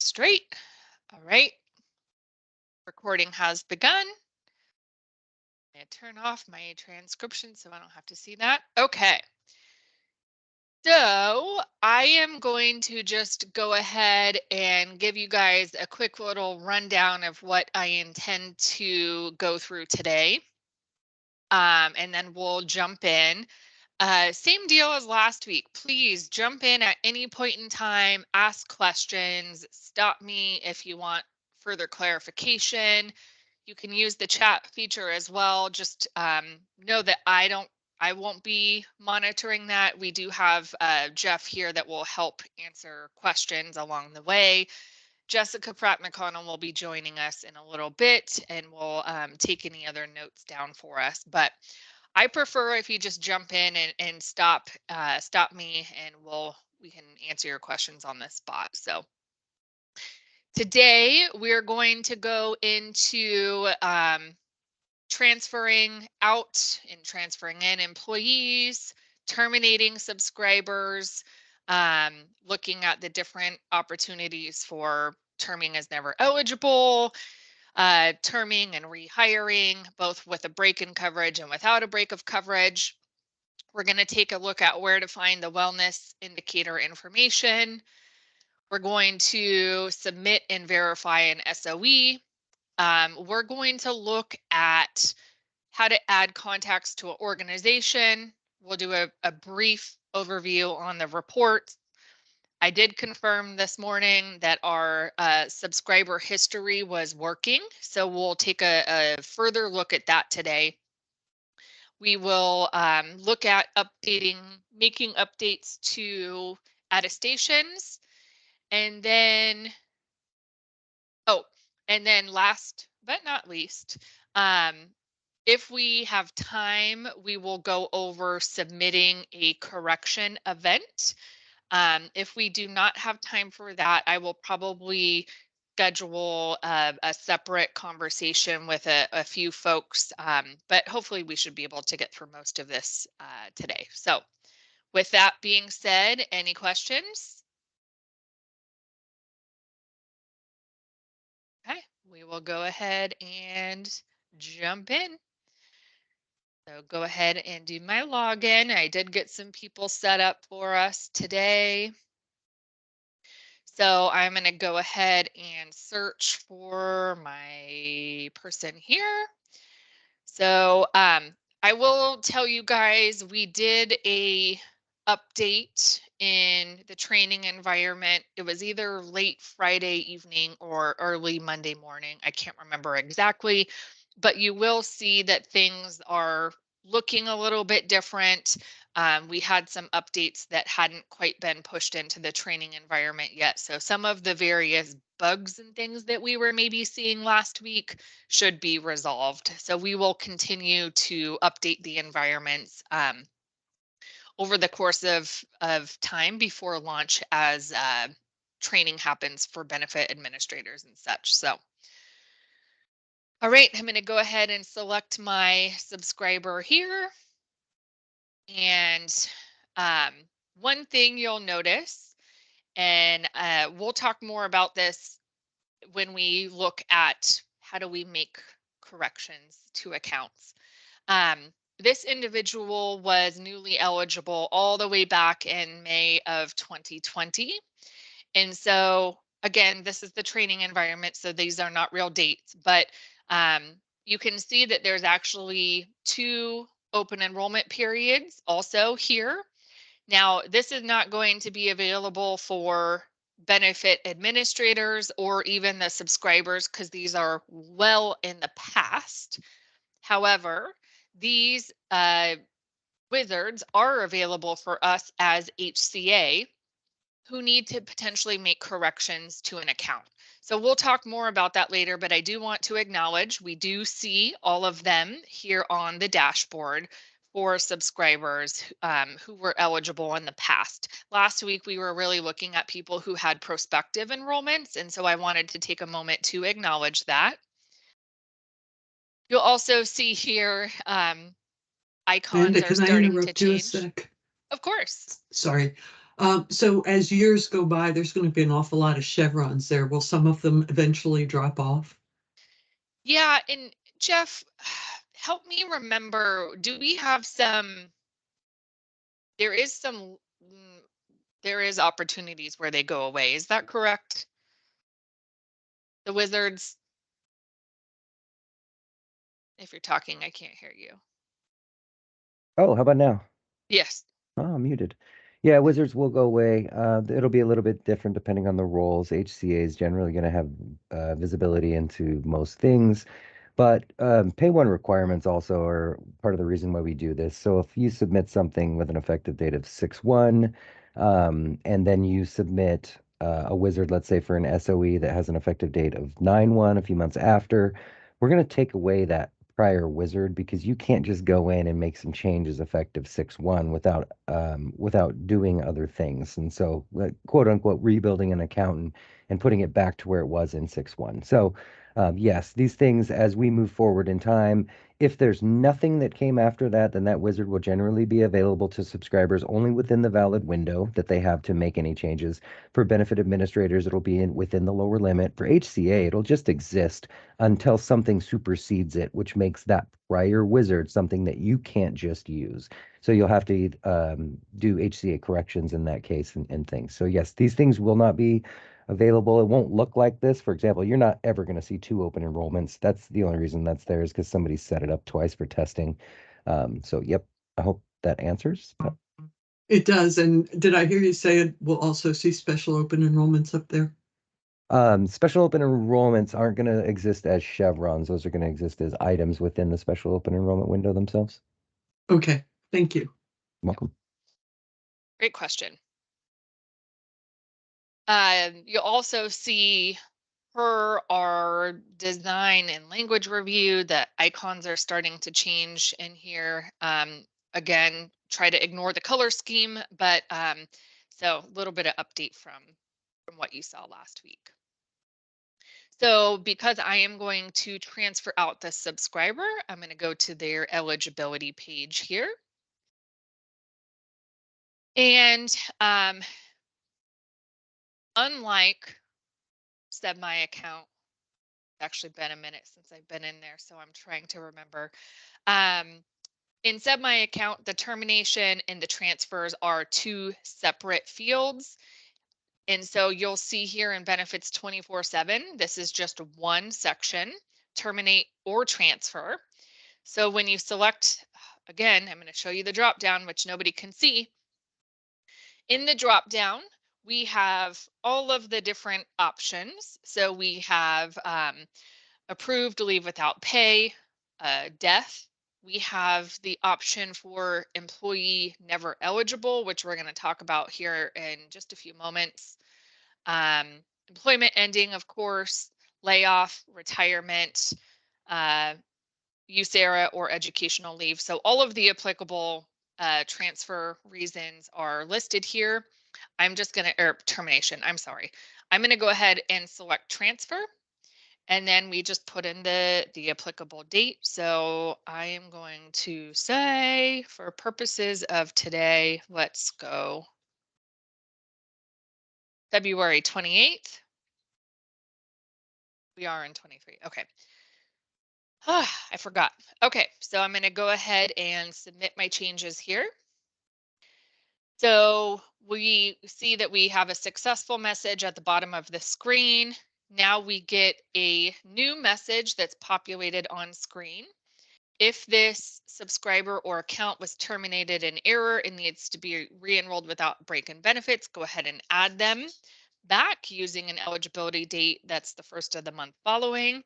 Straight. All right. Recording has begun. I'm going to turn off my transcription so I don't have to see that. Okay. So I am going to just go ahead and give you guys a quick little rundown of what I intend to go through today. And then we'll jump in. Same deal as last week. Please jump in at any point in time, ask questions, stop me if you want further clarification. You can use the chat feature as well. Just know that I won't be monitoring that. We do have Jeff here that will help answer questions along the way. Jessica Pratt McConnell will be joining us in a little bit and will take any other notes down for us. But I prefer if you just jump in and stop me and we can answer your questions on the spot. So today we're going to go into transferring out and transferring in employees, terminating subscribers, looking at the different opportunities for terming as never eligible, terming and rehiring, both with a break in coverage and without a break of coverage. We're going to take a look at where to find the wellness indicator information. We're going to submit and verify an SOE. We're going to look at how to add contacts to an organization. We'll do a brief overview on the report. I did confirm this morning that our subscriber history was working, so we'll take a further look at that today. We will look at making updates to attestations, and then, last but not least, if we have time, we will go over submitting a correction event. If we do not have time for that, I will probably schedule a separate conversation with a few folks, but hopefully we should be able to get through most of this today. So with that being said, any questions? Okay, we will go ahead and jump in. So go ahead and do my login. I did get some people set up for us today. So I'm going to go ahead and search for my person here. So I will tell you guys, we did a update in the training environment. It was either late Friday evening or early Monday morning. I can't remember exactly, but you will see that things are looking a little bit different. We had some updates that hadn't quite been pushed into the training environment yet. So some of the various bugs and things that we were maybe seeing last week should be resolved. So we will continue to update the environments over the course of time before launch as training happens for benefit administrators and such. So all right, I'm going to go ahead and select my subscriber here. And one thing you'll notice, and we'll talk more about this when we look at how do we make corrections to accounts. This individual was newly eligible all the way back in May of 2020. And so again, this is the training environment, so these are not real dates, but you can see that there's actually 2 open enrollment periods also here. Now, this is not going to be available for benefit administrators or even the subscribers because these are well in the past. However, these wizards are available for us as HCA who need to potentially make corrections to an account. So we'll talk more about that later, but I do want to acknowledge we do see all of them here on the dashboard for subscribers who were eligible in the past. Last week, we were really looking at people who had prospective enrollments, and so I wanted to take a moment to acknowledge that. You'll also see here icons Amanda, are can I starting to interrupt you a change. sec? Of course. Sorry. So as years go by, there's going to be an awful lot of chevrons there. Will some of them eventually drop off? Yeah, and Jeff, help me remember, do we have there is there is opportunities where they go away. Is that correct? The wizards, if you're talking, I can't hear you. Oh, how about now? Yes. Oh, muted. Yeah, wizards will go away. It'll be a little bit different depending on the roles. HCA is generally going to have visibility into most things, but pay one requirements also are part of the reason why we do this. So if you submit something with an effective date of 6/1, and then you submit a wizard, let's say for an SOE that has an effective date of 9/1, a few months after, we're going to take away that prior wizard because you can't just go in and make some changes effective 6/1 without doing other things. And so, quote unquote, rebuilding an account and putting it back to where it was in 6/1. So, yes, these things as we move forward in time, if there's nothing that came after that, then that wizard will generally be available to subscribers only within the valid window that they have to make any changes. For benefit administrators, it'll be within the lower limit. For HCA, it'll just exist until something supersedes it, which makes that prior wizard something that you can't just use. So you'll have to do HCA corrections in that case and things. So yes, these things will not be available. It won't look like this. For example, you're not ever going to see two open enrollments. That's the only reason that's there is because somebody set it up twice for testing. So yep, I hope that answers. It does. And did I hear you say it will also see special open enrollments up there? Special open enrollments aren't going to exist as chevrons. Those are going to exist as items within the special open enrollment window themselves. Okay, thank you. Welcome. Great question. You'll also see our design and language review. The icons are starting to change in here. Again, try to ignore the color scheme, but so a little bit of update from what you saw last week. So because I am going to transfer out the subscriber, I'm going to go to their eligibility page here. And unlike Step My Account, it's actually been a minute since I've been in there, so I'm trying to remember. In Set My Account, the termination and the transfers are two separate fields. And so you'll see here in benefits 24/7, this is just one section, terminate or transfer. So when you select, again, I'm going to show you the drop down, which nobody can see. In the drop down, we have all of the different options. So we have approved leave without pay, death. We have the option for employee never eligible, which we're going to talk about here in just a few moments. Employment ending, of course, layoff, retirement, USERA, or educational leave. So all of the applicable transfer reasons are listed here. I'm just going to, or termination, I'm sorry. I'm going to go ahead and select transfer. And then we just put in the applicable date. So I am going to say, for purposes of today, let's go February 28th. We are in 23. Okay. I forgot. Okay, so I'm going to go ahead and submit my changes here. So we see that we have a successful message at the bottom of the screen. Now we get a new message that's populated on screen. If this subscriber or account was terminated in error and needs to be re-enrolled without break in benefits, go ahead and add them back using an eligibility date that's the first of the month following.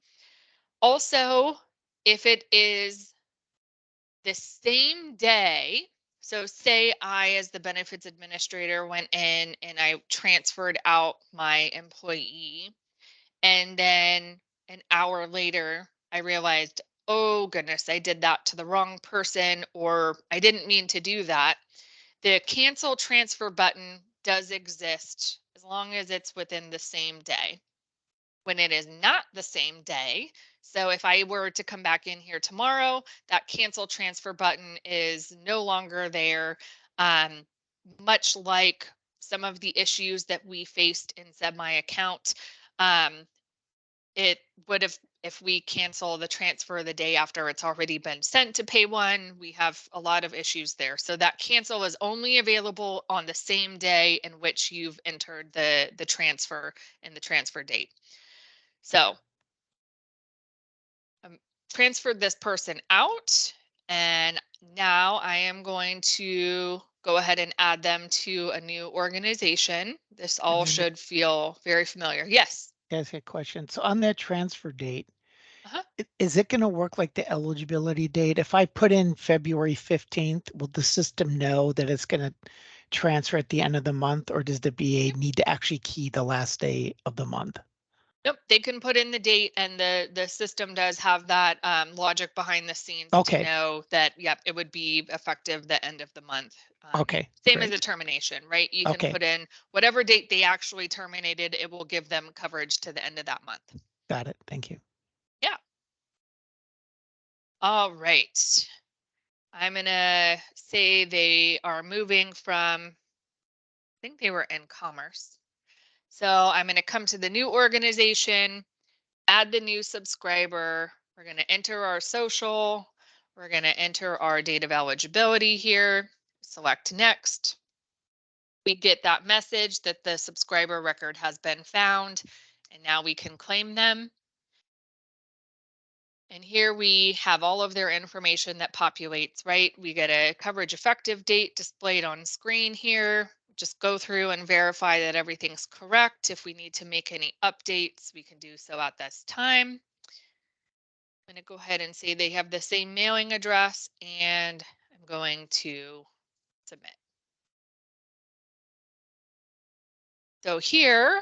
Also, if it is the same day, so say I, as the benefits administrator, went in and I transferred out my employee, and then an hour later, I realized, oh goodness, I did that to the wrong person, or I didn't mean to do that. The cancel transfer button does exist as long as it's within the same day. When it is not the same day, so if I were to come back in here tomorrow, that cancel transfer button is no longer there. Much like some of the issues that we faced in my account. It would have, if we cancel the transfer the day after it's already been sent to Pay One, we have a lot of issues there. So that cancel is only available on the same day in which you've entered the transfer and the transfer date. So transferred this person out, and now I am going to go ahead and add them to a new organization. This all Amanda, should feel very familiar. Yes. can I ask you a question? So on that transfer date, Uh-huh. is it going to work like the eligibility date? If I put in February 15th, will the system know that it's going to transfer at the end of the month, or does the BA need to actually key the last day of the month? Nope, they can put in the date, and the system does have that logic behind the scenes to Okay. know that, yep, it would be effective the end of the month. Okay, Same as a great. termination, right? You can Okay, put in whatever date they actually terminated, it will give them coverage to the end of that month. got it. Thank you. Yeah. All right. I'm gonna say they are moving from, I think they were in commerce. So I'm gonna come to the new organization, add the new subscriber. We're going to enter our social. We're going to enter our date of eligibility here. Select next. We get that message that the subscriber record has been found, and now we can claim them. And here we have all of their information that populates, right? We get a coverage effective date displayed on screen here. Just go through and verify that everything's correct. If we need to make any updates, we can do so at this time. I'm going to go ahead and say they have the same mailing address, and I'm going to submit. So here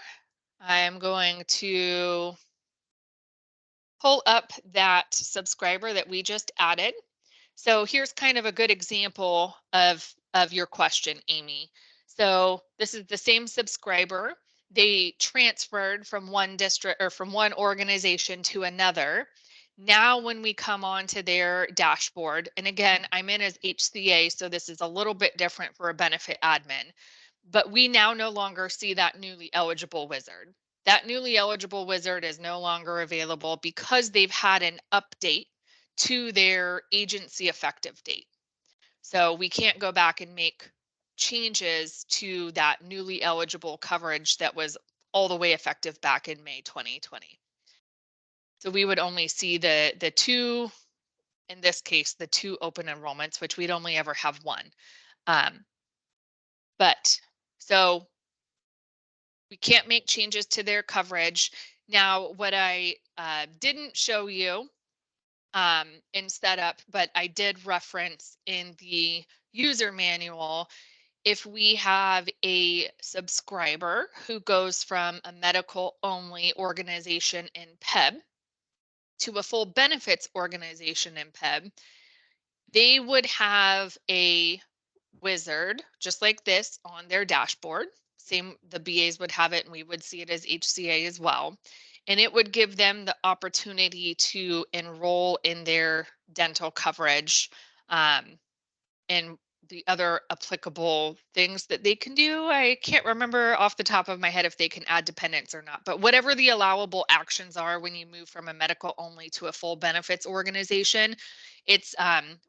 I'm going to pull up that subscriber that we just added. So here's kind of a good example of your question, Amy. So this is the same subscriber. They transferred from one district or from one organization to another. Now, when we come on to their dashboard, and again, I'm in as HCA, so this is a little bit different for a benefit admin, but we now no longer see that newly eligible wizard. That newly eligible wizard is no longer available because they've had an update to their agency effective date. So we can't go back and make changes to that newly eligible coverage that was all the way effective back in May 2020. So we would only see the two, in this case, the two open enrollments, which we'd only ever have one. But so we can't make changes to their coverage. Now, what I didn't show you in setup, but I did reference in the user manual, if we have a subscriber who goes from a medical only organization in PEB to a full benefits organization in PEB, they would have a wizard just like this on their dashboard. Same, the BAs would have it, and we would see it as HCA as well. And it would give them the opportunity to enroll in their dental coverage and the other applicable things that they can do. I can't remember off the top of my head if they can add dependents or not, but whatever the allowable actions are when you move from a medical only to a full benefits organization, it's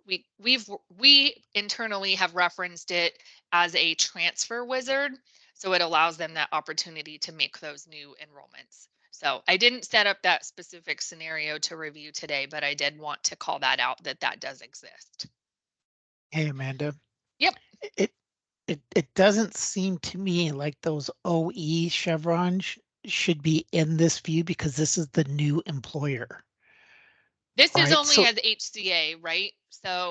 we internally have referenced it as a transfer wizard. So it allows them that opportunity to make those new enrollments. So I didn't set up that specific scenario to review today, but I did want to call that out, that does exist. Hey, Amanda. Yep. It doesn't seem to me like those OE chevrons should be in this view because this is the new employer. This All is right, only so as HCA, right? So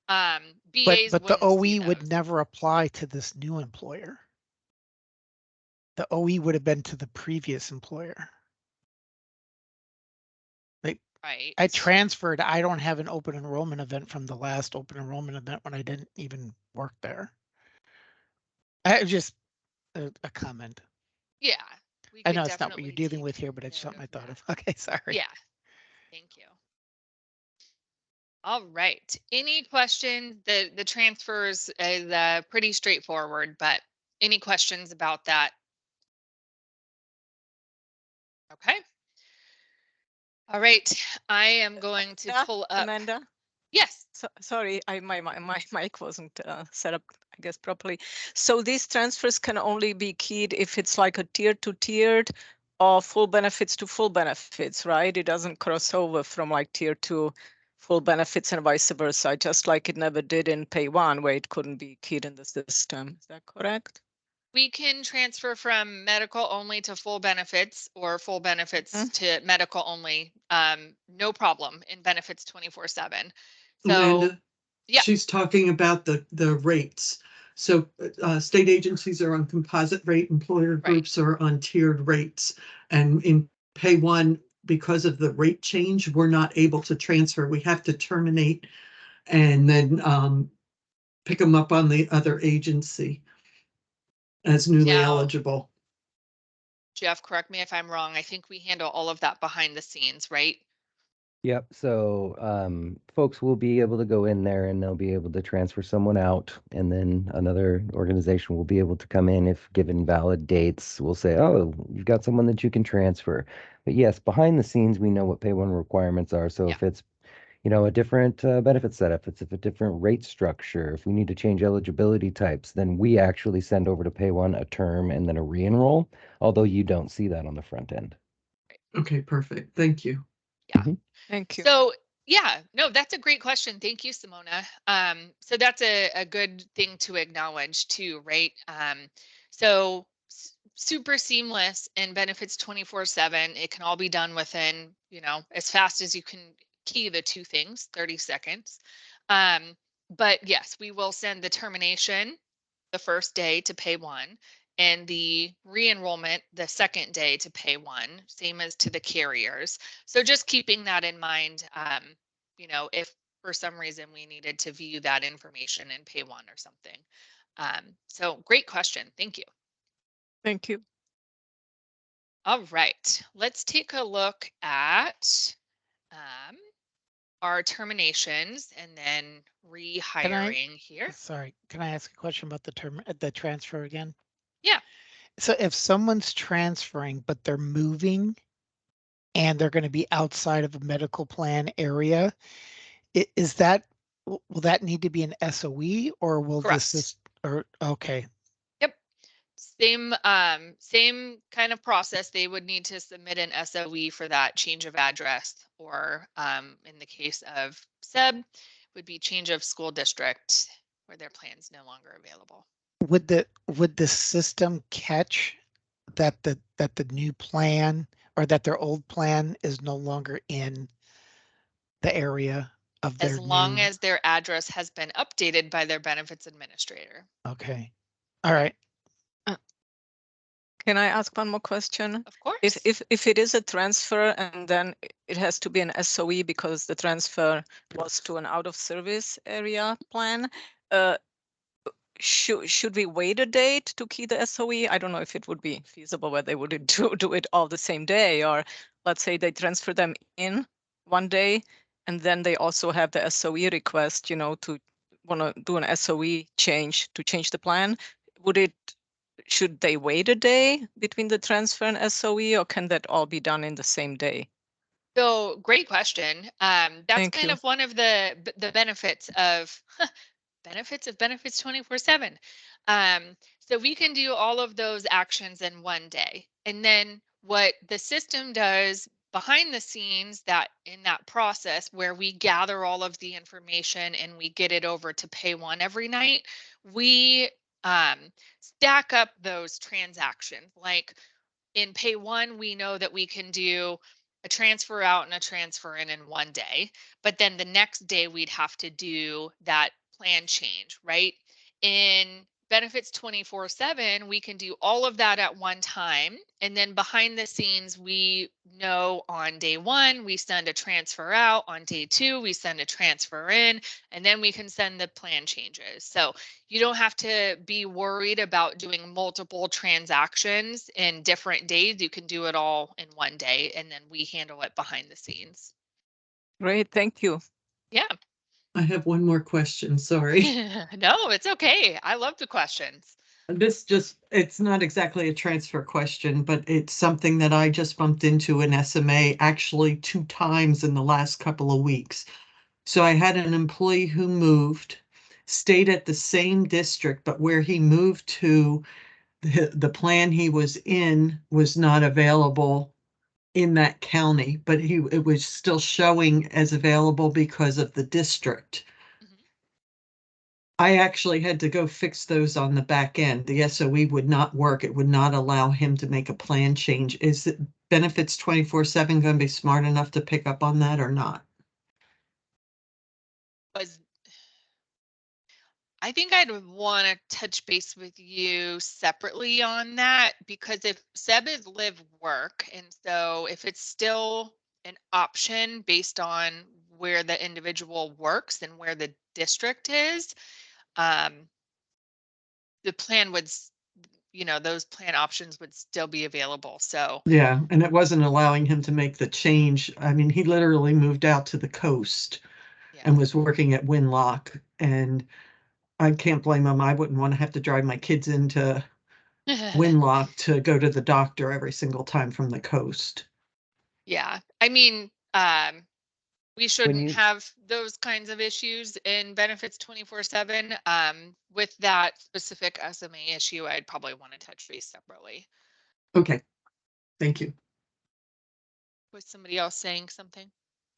BAs but the wouldn't see OE would those. never apply to this new employer. The OE would have been to the previous employer. Like Right. I transferred, I don't have an open enrollment event from the last open enrollment event when I didn't even work there. I just a comment. Yeah. We I could know it's not what you're definitely dealing take with here, but it's note something I of thought that. of. Okay, sorry. Yeah. Thank you. All right. Any questions? The transfers is pretty straightforward, but Any questions about that? Okay. All right. I am going to pull up. Amanda? Yes. Sorry, my mic wasn't set up, I guess, properly. So these transfers can only be keyed if it's like a tier to tiered or full benefits to full benefits, right? It doesn't cross over from like tier two full benefits and vice versa, just like it never did in pay one, where it couldn't be keyed in the system. Is that correct? We can transfer from medical only to full benefits or full benefits to medical only. No problem in benefits 24/7. So Amanda, yeah. she's talking about the rates. So state agencies are on composite rate, employer groups are on tiered rates. And in pay one, because of the rate change, we're not able to transfer. We have to terminate and then pick them up on the other agency as newly Now, eligible. Jeff, correct me if I'm wrong. I think we handle all of that behind the scenes, right? Yep. So folks will be able to go in there and they'll be able to transfer someone out, and then another organization will be able to come in if given valid dates. We'll say, oh, you've got someone that you can transfer. But yes, behind the scenes, we know what pay one requirements are. So if it's a different benefit setup, if a different rate structure, if we need to change eligibility types, then we actually send over to pay one a term and then a re-enroll, although you don't see that on the front end. Okay, perfect. Thank you. Yeah. Thank you. So yeah, no, that's a great question. Thank you, Simona. So that's a good thing to acknowledge too, right? So super seamless in benefits 24/7. It can all be done within, as fast as you can key the two things, 30 seconds. But yes, we will send the termination the first day to pay one, and the re-enrollment the second day to pay one, same as to the carriers. So just keeping that in mind, if for some reason we needed to view that information in pay one or something. So great question. Thank you. Thank you. All right, let's take a look at our terminations and then rehiring here. Sorry, can I ask a question about the transfer again? Yeah. So if someone's transferring, but they're moving and they're going to be outside of a medical plan area, will that need to be an SOE, or will Correct. okay. Yep. Same kind of process. They would need to submit an SOE for that change of address, or in the case of SEB, would be change of school district where their plan's no longer available. Would the system catch that the new plan, or that their old plan is no longer in the area of their As long new? as their address has been updated by their benefits administrator. Okay. All right. Can I ask one more question? Of course. If it is a transfer and then it has to be an SOE because the transfer was to an out of service area plan, should we wait a date to key the SOE? I don't know if it would be feasible where they would do it all the same day, or let's say they transfer them in one day and then they also have the SOE request, to want to do an SOE change to change the plan. Should they wait a day between the transfer and SOE, or can that all be done in the same day? So great question. That's Thank kind you. of one of the benefits of benefits 24/7. So we can do all of those actions in one day. And then what the system does behind the scenes, that in that process where we gather all of the information and we get it over to pay one every night, we stack up those transactions. Like in pay one, we know that we can do a transfer out and a transfer in one day, but then the next day we'd have to do that plan change, right? In benefits 24/7, we can do all of that at one time. And then behind the scenes, we know on day one, we send a transfer out. On day two, we send a transfer in, and then we can send the plan changes. So you don't have to be worried about doing multiple transactions in different days. You can do it all in one day, and then we handle it behind the scenes. Great, thank you. Yeah. I have one more question, sorry. No, it's okay. I love the questions. It's not exactly a transfer question, but it's something that I just bumped into in SMA actually 2 times in the last couple of weeks. So I had an employee who moved, stayed at the same district, but where he moved to, the plan he was in was not available in that county, but it was still showing as available because of the district. Mhm. I actually had to go fix those on the back end. The SOE would not work. It would not allow him to make a plan change. Is it Benefits 24/7 going to be smart enough to pick up on that or not? Was I think I'd want to touch base with you separately on that, because if Seb is live work, and so if it's still an option based on where the individual works and where the district is, the plan would, those plan options would still be available. So Yeah, and it wasn't allowing him to make the change. I mean, he literally moved out to the coast yeah. and was working at Winlock, and I can't blame him. I wouldn't want to have to drive my kids into Winlock to go to the doctor every single time from the coast. Yeah. I mean, we When shouldn't you, have those kinds of issues in Benefits 24/7. With that specific SMA issue, I'd probably want to touch base separately. Okay, thank you. Was somebody else saying something?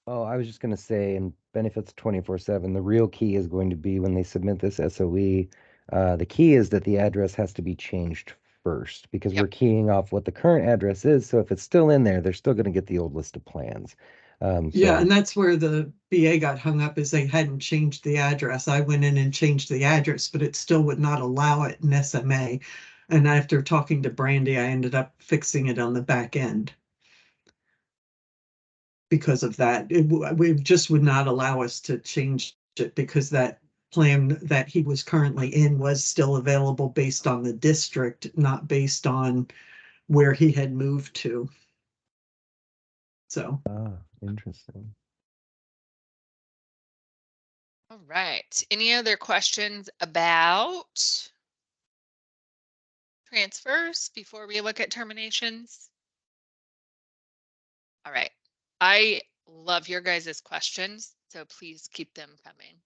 oh, I was just going to say, in Benefits 24/7, the real key is going to be when they submit this SOE. The key is that the address has to be changed first, because Yep. we're keying off what the current address is. So if it's still in there, they're still going to get the old list of plans. Yeah, and that's where the BA got hung up, is they hadn't changed the address. I went in and changed the address, but it still would not allow it in SMA. And after talking to Brandy, I ended up fixing it on the back end. Because of that, we just would not allow us to change it, because that plan that he was currently in was still available based on the district, not based on where he had moved to. So, Interesting. All right. Any other questions about transfers before we look at terminations? All right. I love your guys' questions, so please keep them coming.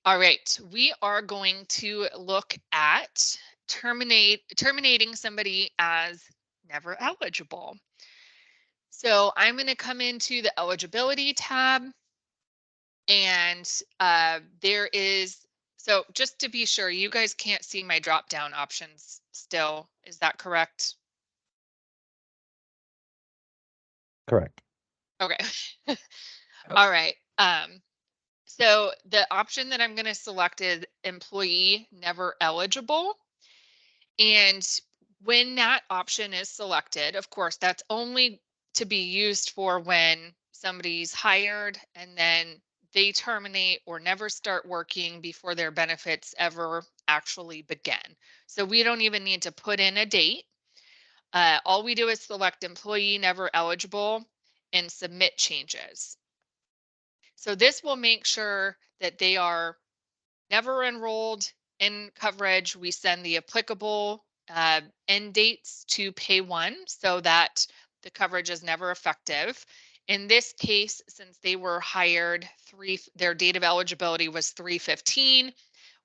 All right, we are going to look at terminating somebody as never eligible. So I'm going to come into the eligibility tab, and there is, so just to be sure, you guys can't see my drop down options still. Is that correct? Correct. Okay. All right. So the option that I'm going to select is employee never eligible. And when that option is selected, of course, that's only to be used for when somebody's hired and then they terminate or never start working before their benefits ever actually begin. So we don't even need to put in a date. All we do is select employee never eligible and submit changes. So this will make sure that they are never enrolled in coverage. We send the applicable end dates to pay one so that the coverage is never effective. In this case, since they were hired, their date of eligibility was 3/15.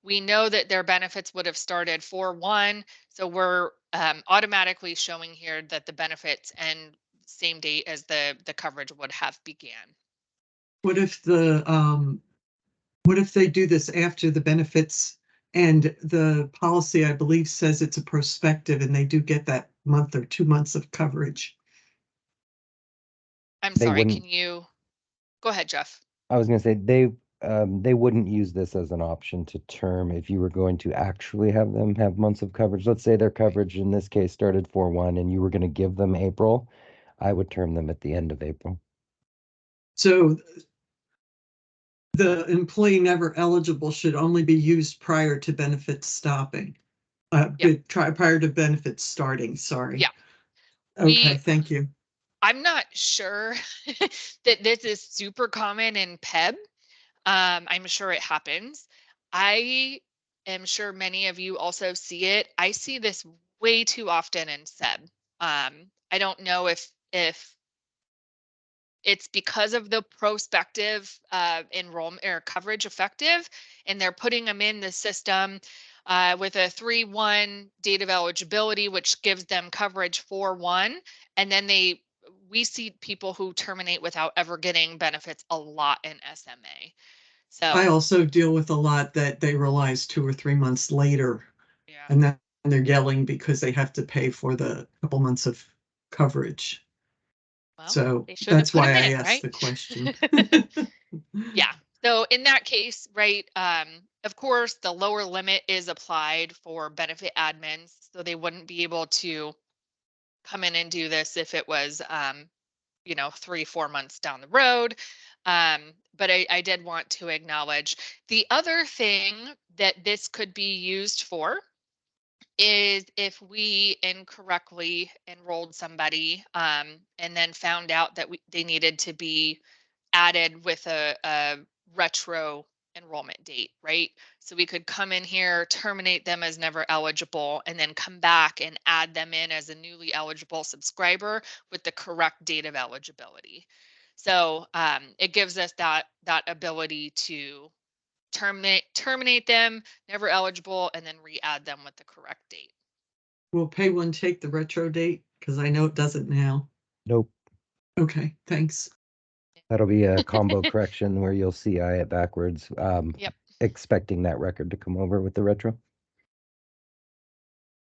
We know that their benefits would have started 4/1. So we're automatically showing here that the benefits end same date as the coverage would have began. what if they do this after the benefits, and the policy, I believe, says it's a prospective and they do get that month or 2 months of coverage? I'm They sorry, wouldn't. can you go ahead, Jeff? I was going to say they wouldn't use this as an option to term if you were going to actually have them have months of coverage. Let's say their coverage in this case started 4/1 and you were going to give them April. I would term them at the end of April. So the employee never eligible should only be used prior to benefits stopping. Prior to benefits starting, sorry. Yeah. Okay, thank you. I'm not sure that this is super common in PEB. I'm sure it happens. I am sure many of you also see it. I see this way too often in SEB. I don't know if it's because of the prospective enrollment or coverage effective, and they're putting them in the system with a 3-1 date of eligibility, which gives them coverage 4-1, and then we see people who terminate without ever getting benefits a lot in SMA. So I also deal with a lot that they realize 2 or 3 months later, yeah. and then they're yelling because they have to pay for the couple months of coverage. Well, So they should have that's put why them I in, asked right? the question. Yeah. So in that case, right, of course, the lower limit is applied for benefit admins, so they wouldn't be able to come in and do this if it was, 3-4 months down the road. But I did want to acknowledge the other thing that this could be used for is if we incorrectly enrolled somebody and then found out that they needed to be added with a retro enrollment date, right? So we could come in here, terminate them as never eligible, and then come back and add them in as a newly eligible subscriber with the correct date of eligibility. So it gives us that ability to terminate them, never eligible, and then re-add them with the correct date. Will Pay One take the retro date? Because I know it doesn't now. Nope. Okay, thanks. That'll be a combo correction where you'll CI it backwards, Yep. expecting that record to come over with the retro.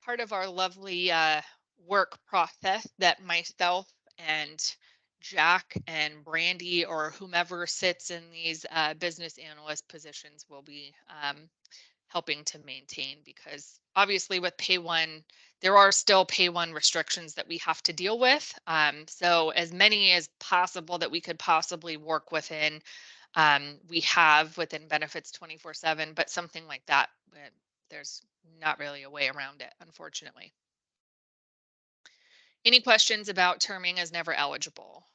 Part of our lovely work process that myself and Jack and Brandy or whomever sits in these business analyst positions will be helping to maintain, because obviously with Pay One, there are still Pay One restrictions that we have to deal with. So as many as possible that we could possibly work within, we have within benefits 24/7, but something like that, there's not really a way around it, unfortunately. Any questions about terming as never eligible?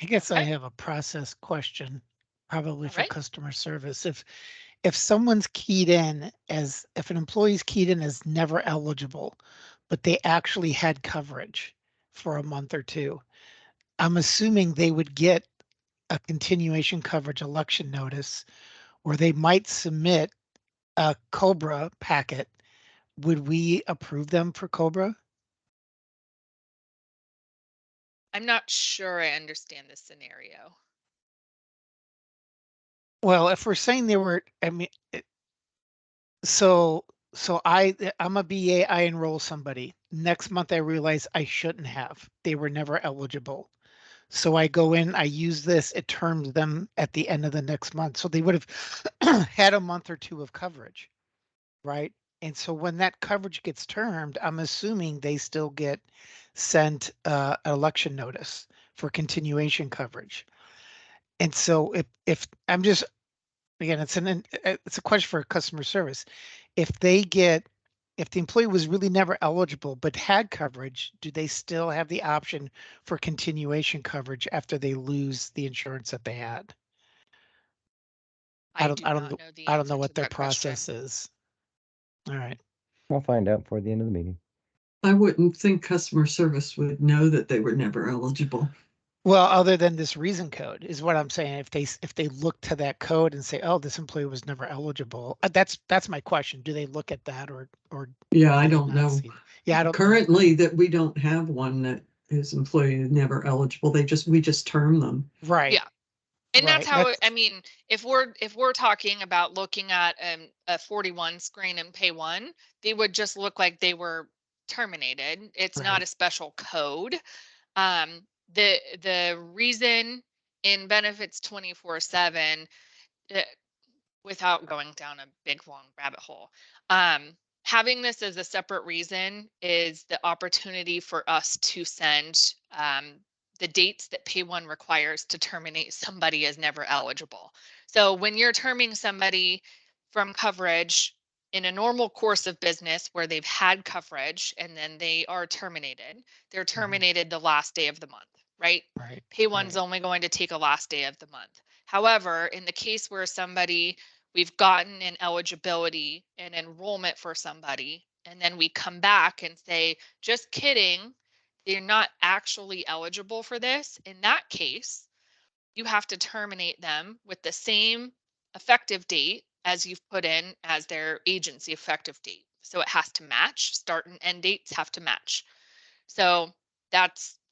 I guess I Okay. have a process question, probably All for right. customer service. If someone's keyed in if an employee's keyed in as never eligible, but they actually had coverage for a month or two, I'm assuming they would get a continuation coverage election notice, or they might submit a COBRA packet. Would we approve them for COBRA? I'm not sure I understand this scenario. Well, if we're saying they were, I mean, so I'm a BA, I enroll somebody. Next month I realize I shouldn't have. They were never eligible. So I go in, I use this, it terms them at the end of the next month. So they would have had a month or two of coverage, right? And so when that coverage gets termed, I'm assuming they still get sent an election notice for continuation coverage. And so if I'm just, again, it's a question for customer service. If the employee was really never eligible but had coverage, do they still have the option for continuation coverage after they lose the insurance that they had? I do not know the I don't know answer to what their that question. process is. All right. I'll find out before the end of the meeting. I wouldn't think customer service would know that they were never eligible. Well, other than this reason code is what I'm saying. If they look to that code and say, oh, this employee was never eligible, that's my question. Do they look at that or Yeah, I do they don't not know. see? Yeah, I don't know. Currently that we don't have one that is employee never eligible. We just term them. Right. Yeah. And that's Right. how, I mean, if we're talking about looking at a 41 screen and Pay One, they would just look like they were terminated. It's not Right. a special code. The reason in benefits 24/7, without going down a big long rabbit hole, having this as a separate reason is the opportunity for us to send the dates that Pay One requires to terminate somebody as never eligible. So when you're terming somebody from coverage in a normal course of business where they've had coverage and then they are terminated, they're terminated the last day of the month, right? Pay One's only going to take a last day of the month. However, in the case where somebody, we've gotten an eligibility and enrollment for somebody, and then we come back and say, just kidding, they're not actually eligible for this. In that case, you have to terminate them with the same effective date as you've put in as their agency effective date. So it has to match, start and end dates have to match. So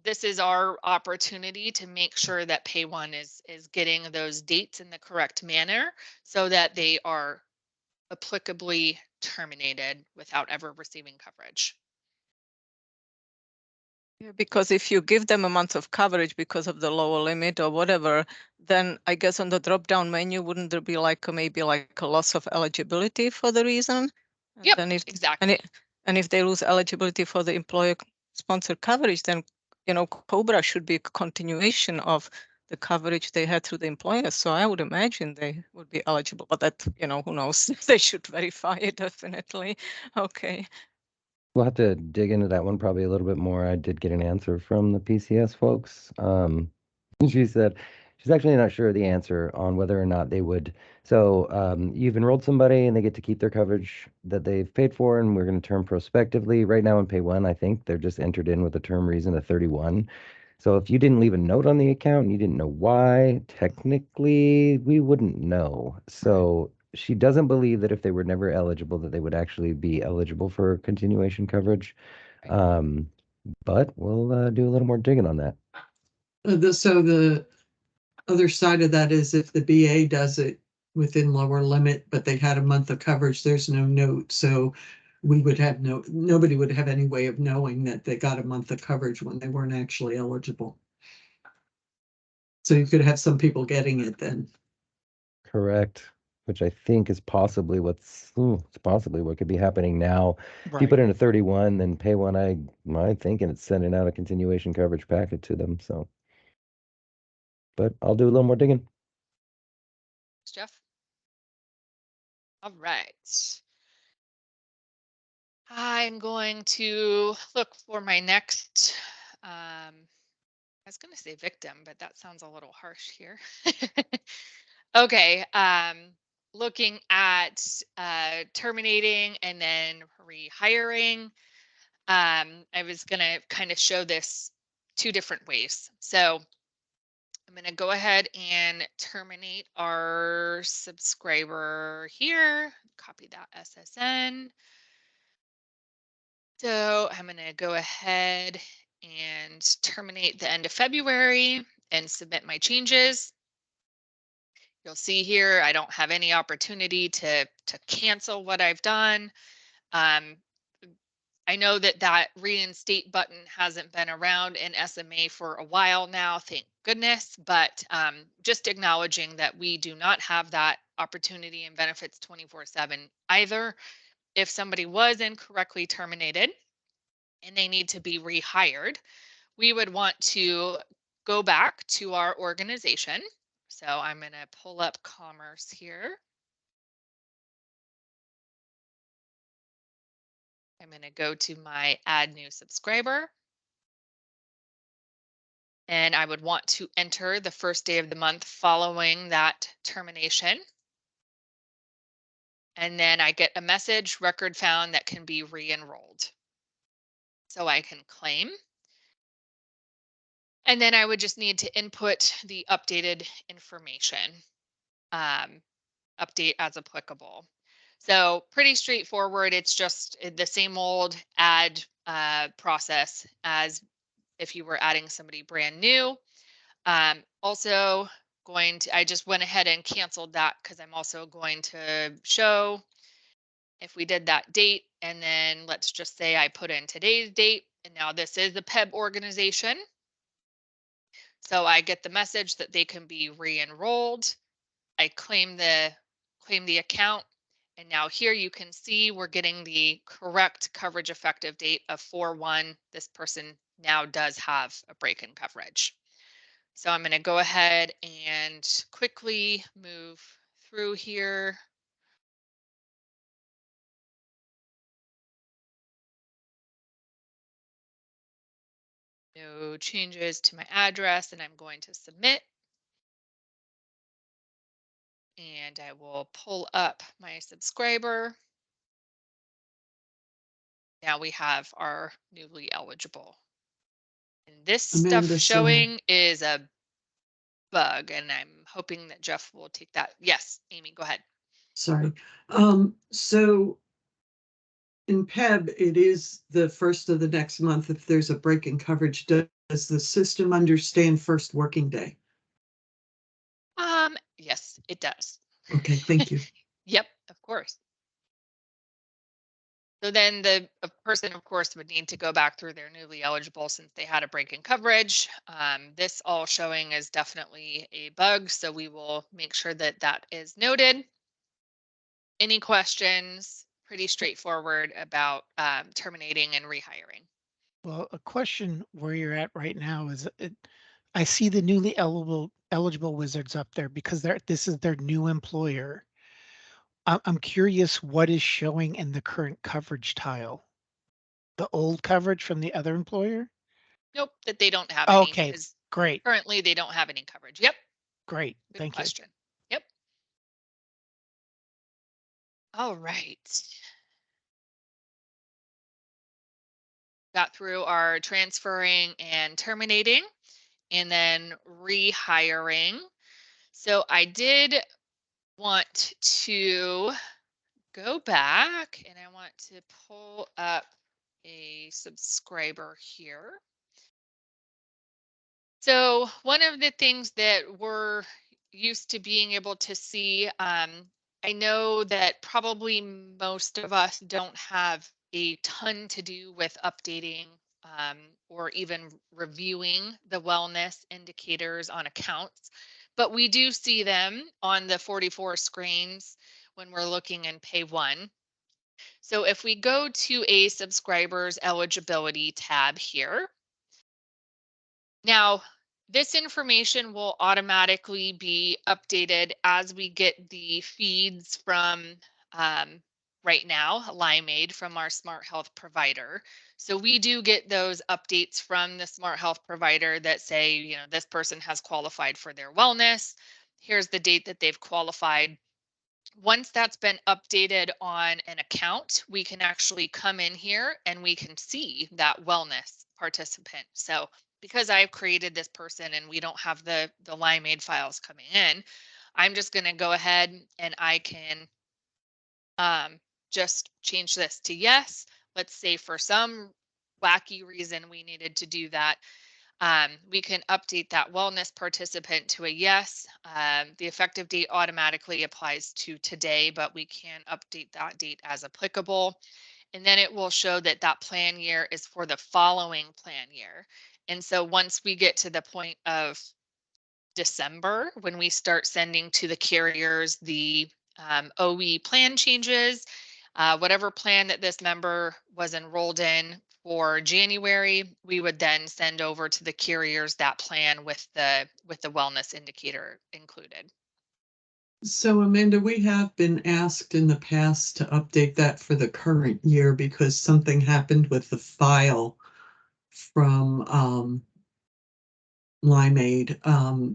this is our opportunity to make sure that Pay One is getting those dates in the correct manner so that they are applicably terminated without ever receiving coverage. Yeah, because if you give them a month of coverage because of the lower limit or whatever, then I guess on the drop down menu, wouldn't there be like maybe like a loss of eligibility for the reason? And Yep, then exactly. And if they lose eligibility for the employer sponsored coverage, then COBRA should be a continuation of the coverage they had through the employer. So I would imagine they would be eligible, but that, who knows? They should verify it definitely. Okay. We'll have to dig into that one probably a little bit more. I did get an answer from the PCS folks. She said she's actually not sure of the answer on whether or not they would. So you've enrolled somebody and they get to keep their coverage that they've paid for, and we're going to term prospectively. Right now in Pay One, I think they're just entered in with a term reason of 31. So if you didn't leave a note on the account and you didn't know why, technically we wouldn't know. So she doesn't believe that if they were never eligible, that they would actually be eligible for continuation coverage. Um, but we'll do a little more digging on that. So the other side of that is if the BA does it within lower limit, but they had a month of coverage, there's no note. So we would have nobody would have any way of knowing that they got a month of coverage when they weren't actually eligible. So you could have some people getting it then. Correct. Which I think is possibly it's possibly what could be happening now. If you Right. put in a 31, then Pay One, I'm thinking it's sending out a continuation coverage packet to them. So, but I'll do a little more digging. Thanks, Jeff. All right. I'm going to look for my next, I was going to say victim, but that sounds a little harsh here. Okay, looking at terminating and then rehiring. I was going to kind of show this two different ways. So I'm going to go ahead and terminate our subscriber here, copy that SSN. So I'm going to go ahead and terminate the end of February and submit my changes. You'll see here, I don't have any opportunity to cancel what I've done. I know that reinstate button hasn't been around in SMA for a while now, thank goodness, but just acknowledging that we do not have that opportunity in benefits 24/7 either. If somebody was incorrectly terminated and they need to be rehired, we would want to go back to our organization. So I'm going to pull up Commerce here. I'm going to go to my add new subscriber. And I would want to enter the first day of the month following that termination. And then I get a message, record found, that can be re-enrolled. So I can claim. And then I would just need to input the updated information, update as applicable. So pretty straightforward. It's just the same old add process as if you were adding somebody brand new. Also I just went ahead and canceled that because I'm also going to show if we did that date, and then let's just say I put in today's date, and now this is the PEB organization. So I get the message that they can be re-enrolled. I claim the account, and now here you can see we're getting the correct coverage effective date of 4/1. This person now does have a break-in coverage. So I'm going to go ahead and quickly move through here. No changes to my address, and I'm going to submit. And I will pull up my subscriber. Now we have our newly eligible. And this stuff Amanda, showing is a bug, and I'm hoping that Jeff will take that. Yes, Amy, go ahead. Sorry. So in PEB, it is the first of the next month. If there's a break in coverage, does the system understand first working day? Yes, it does. Okay, thank you. Yep, of course. So then the person, of course, would need to go back through their newly eligible since they had a break in coverage. This all showing is definitely a bug, so we will make sure that that is noted. Any questions? Pretty straightforward about terminating and rehiring. Well, a question where you're at right now is I see the newly eligible wizards up there because this is their new employer. I'm curious what is showing in the current coverage tile. The old coverage from the other employer? Nope, that they don't have any. Okay, Because great, currently they don't have any coverage. Yep. great. Good Thank you. question. Yep. All right. Got through our transferring and terminating and then rehiring. So I did want to go back and I want to pull up a subscriber here. So one of the things that we're used to being able to see, I know that probably most of us don't have a ton to do with updating or even reviewing the wellness indicators on accounts, but we do see them on the 44 screens when we're looking in Pay One. So if we go to a subscriber's eligibility tab here, now, this information will automatically be updated as we get the feeds from right now, Limeade from our smart health provider. So we do get those updates from the smart health provider that say, you know, this person has qualified for their wellness. Here's the date that they've qualified. Once that's been updated on an account, we can actually come in here and we can see that wellness participant. So because I've created this person and we don't have the Limeade files coming in, I'm just going to go ahead and I can just change this to yes. Let's say for some wacky reason we needed to do that. We can update that wellness participant to a yes. The effective date automatically applies to today, but we can update that date as applicable. And then it will show that that plan year is for the following plan year. And so once we get to the point of December, when we start sending to the carriers the OE plan changes, whatever plan that this member was enrolled in for January, we would then send over to the carriers that plan with the wellness indicator included. So Amanda, we have been asked in the past to update that for the current year because something happened with the file from Limeade.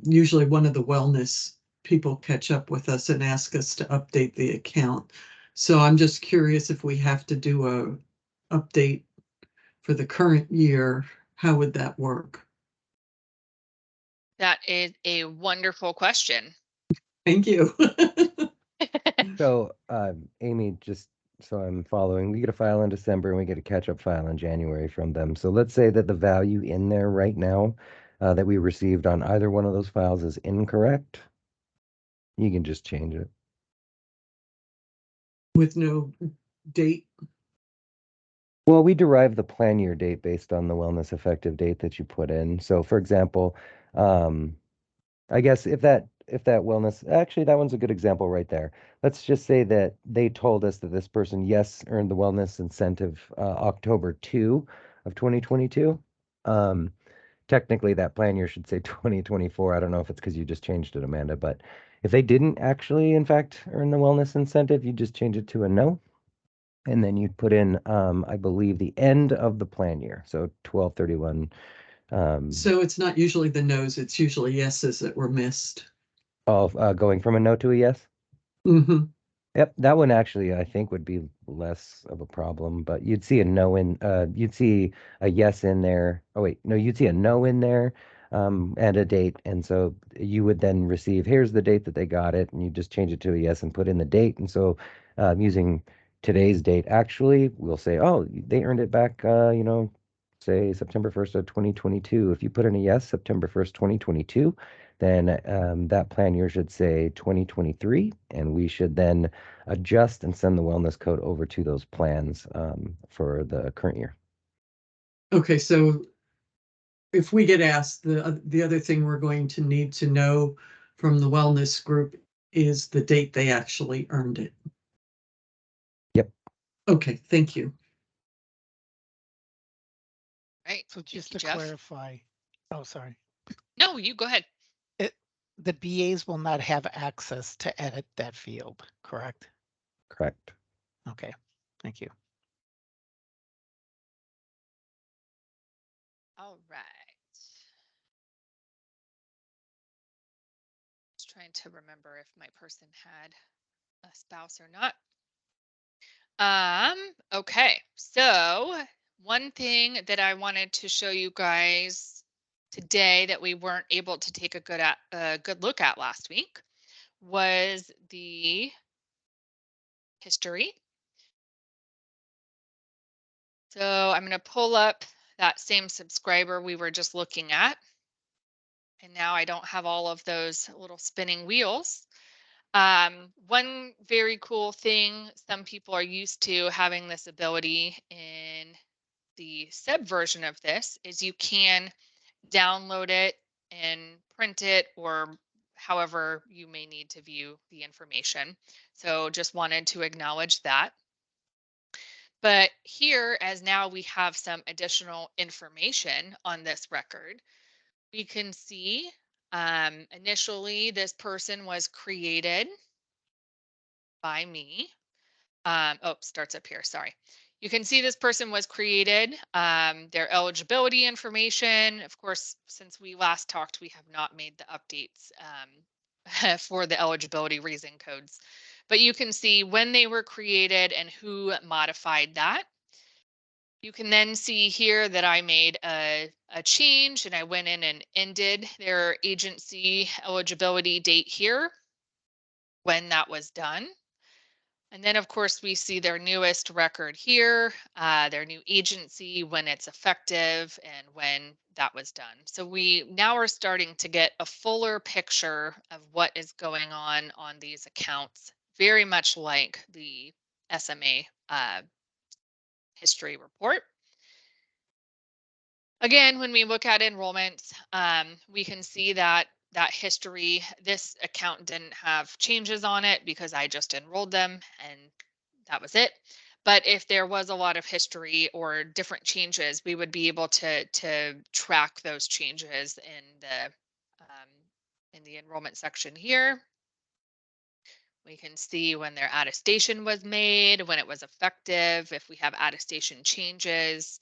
Usually one of the wellness people catch up with us and ask us to update the account. So I'm just curious if we have to do a update for the current year, how would that work? That is a wonderful question. Thank you. So, Amy, just so I'm following, we get a file in December and we get a catch-up file in January from them. So let's say that the value in there right now that we received on either one of those files is incorrect. You can just change it. With no date? Well, we derive the plan year date based on the wellness effective date that you put in. So for example, I guess if that wellness, actually that one's a good example right there. Let's just say that they told us that this person, yes, earned the wellness incentive October 2 of 2022. Technically that plan year should say 2024. I don't know if it's because you just changed it, Amanda, but if they didn't actually, in fact, earn the wellness incentive, you just change it to a no. And then you'd put in, I believe, the end of the plan year. So 12/31. So it's not usually the no's, it's usually yeses that were missed. Of going from a no to a yes? Mm-hmm. Yep, that one actually I think would be less of a problem, but you'd see a no in you'd see a yes in there. Oh wait, no, you'd see a no in there and a date. And so you would then receive, here's the date that they got it, and you just change it to a yes and put in the date. And so using today's date, actually, we'll say, oh, they earned it back say September 1st of 2022. If you put in a yes, September 1st, 2022, then that plan year should say 2023, and we should then adjust and send the wellness code over to those plans for the current year. Okay, so if we get asked, the other thing we're going to need to know from the wellness group is the date they actually earned it. Yep. Okay, thank you. Right. So just Thank you, to Jeff. clarify, oh, sorry. No, you go ahead. The BAs will not have access to edit that field, correct? Correct. Okay, thank you. All right. Just trying to remember if my person had a spouse or not. Okay. So one thing that I wanted to show you guys today that we weren't able to take a good look at last week was the history. So I'm going to pull up that same subscriber we were just looking at. And now I don't have all of those little spinning wheels. One very cool thing, some people are used to having this ability in the sub version of this, is you can download it and print it, or however you may need to view the information. So just wanted to acknowledge that. But here, as now we have some additional information on this record, we can see initially this person was created by me. Oh, starts up here, sorry. You can see this person was created, their eligibility information. Of course, since we last talked, we have not made the updates for the eligibility reason codes. But you can see when they were created and who modified that. You can then see here that I made a change and I went in and ended their agency eligibility date here when that was done. And then, of course, we see their newest record here, their new agency, when it's effective and when that was done. So we now are starting to get a fuller picture of what is going on these accounts, very much like the SMA history report. Again, when we look at enrollments, we can see that history, this account didn't have changes on it because I just enrolled them and that was it. But if there was a lot of history or different changes, we would be able to track those changes in the enrollment section here. We can see when their attestation was made, when it was effective, if we have attestation changes.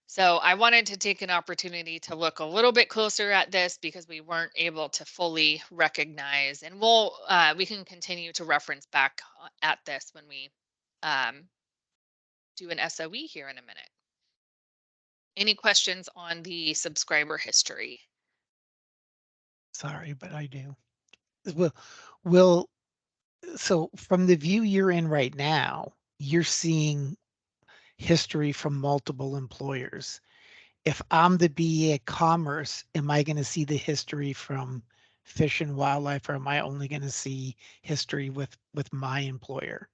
So I wanted to take an opportunity to look a little bit closer at this because we weren't able to fully recognize, and we can continue to reference back at this when we do an SOE here in a minute. Any questions on the subscriber history? Sorry, but I do. So from the view you're in right now, you're seeing history from multiple employers. If I'm the BA at Commerce, am I going to see the history from Fish and Wildlife, or am I only going to see history with my employer?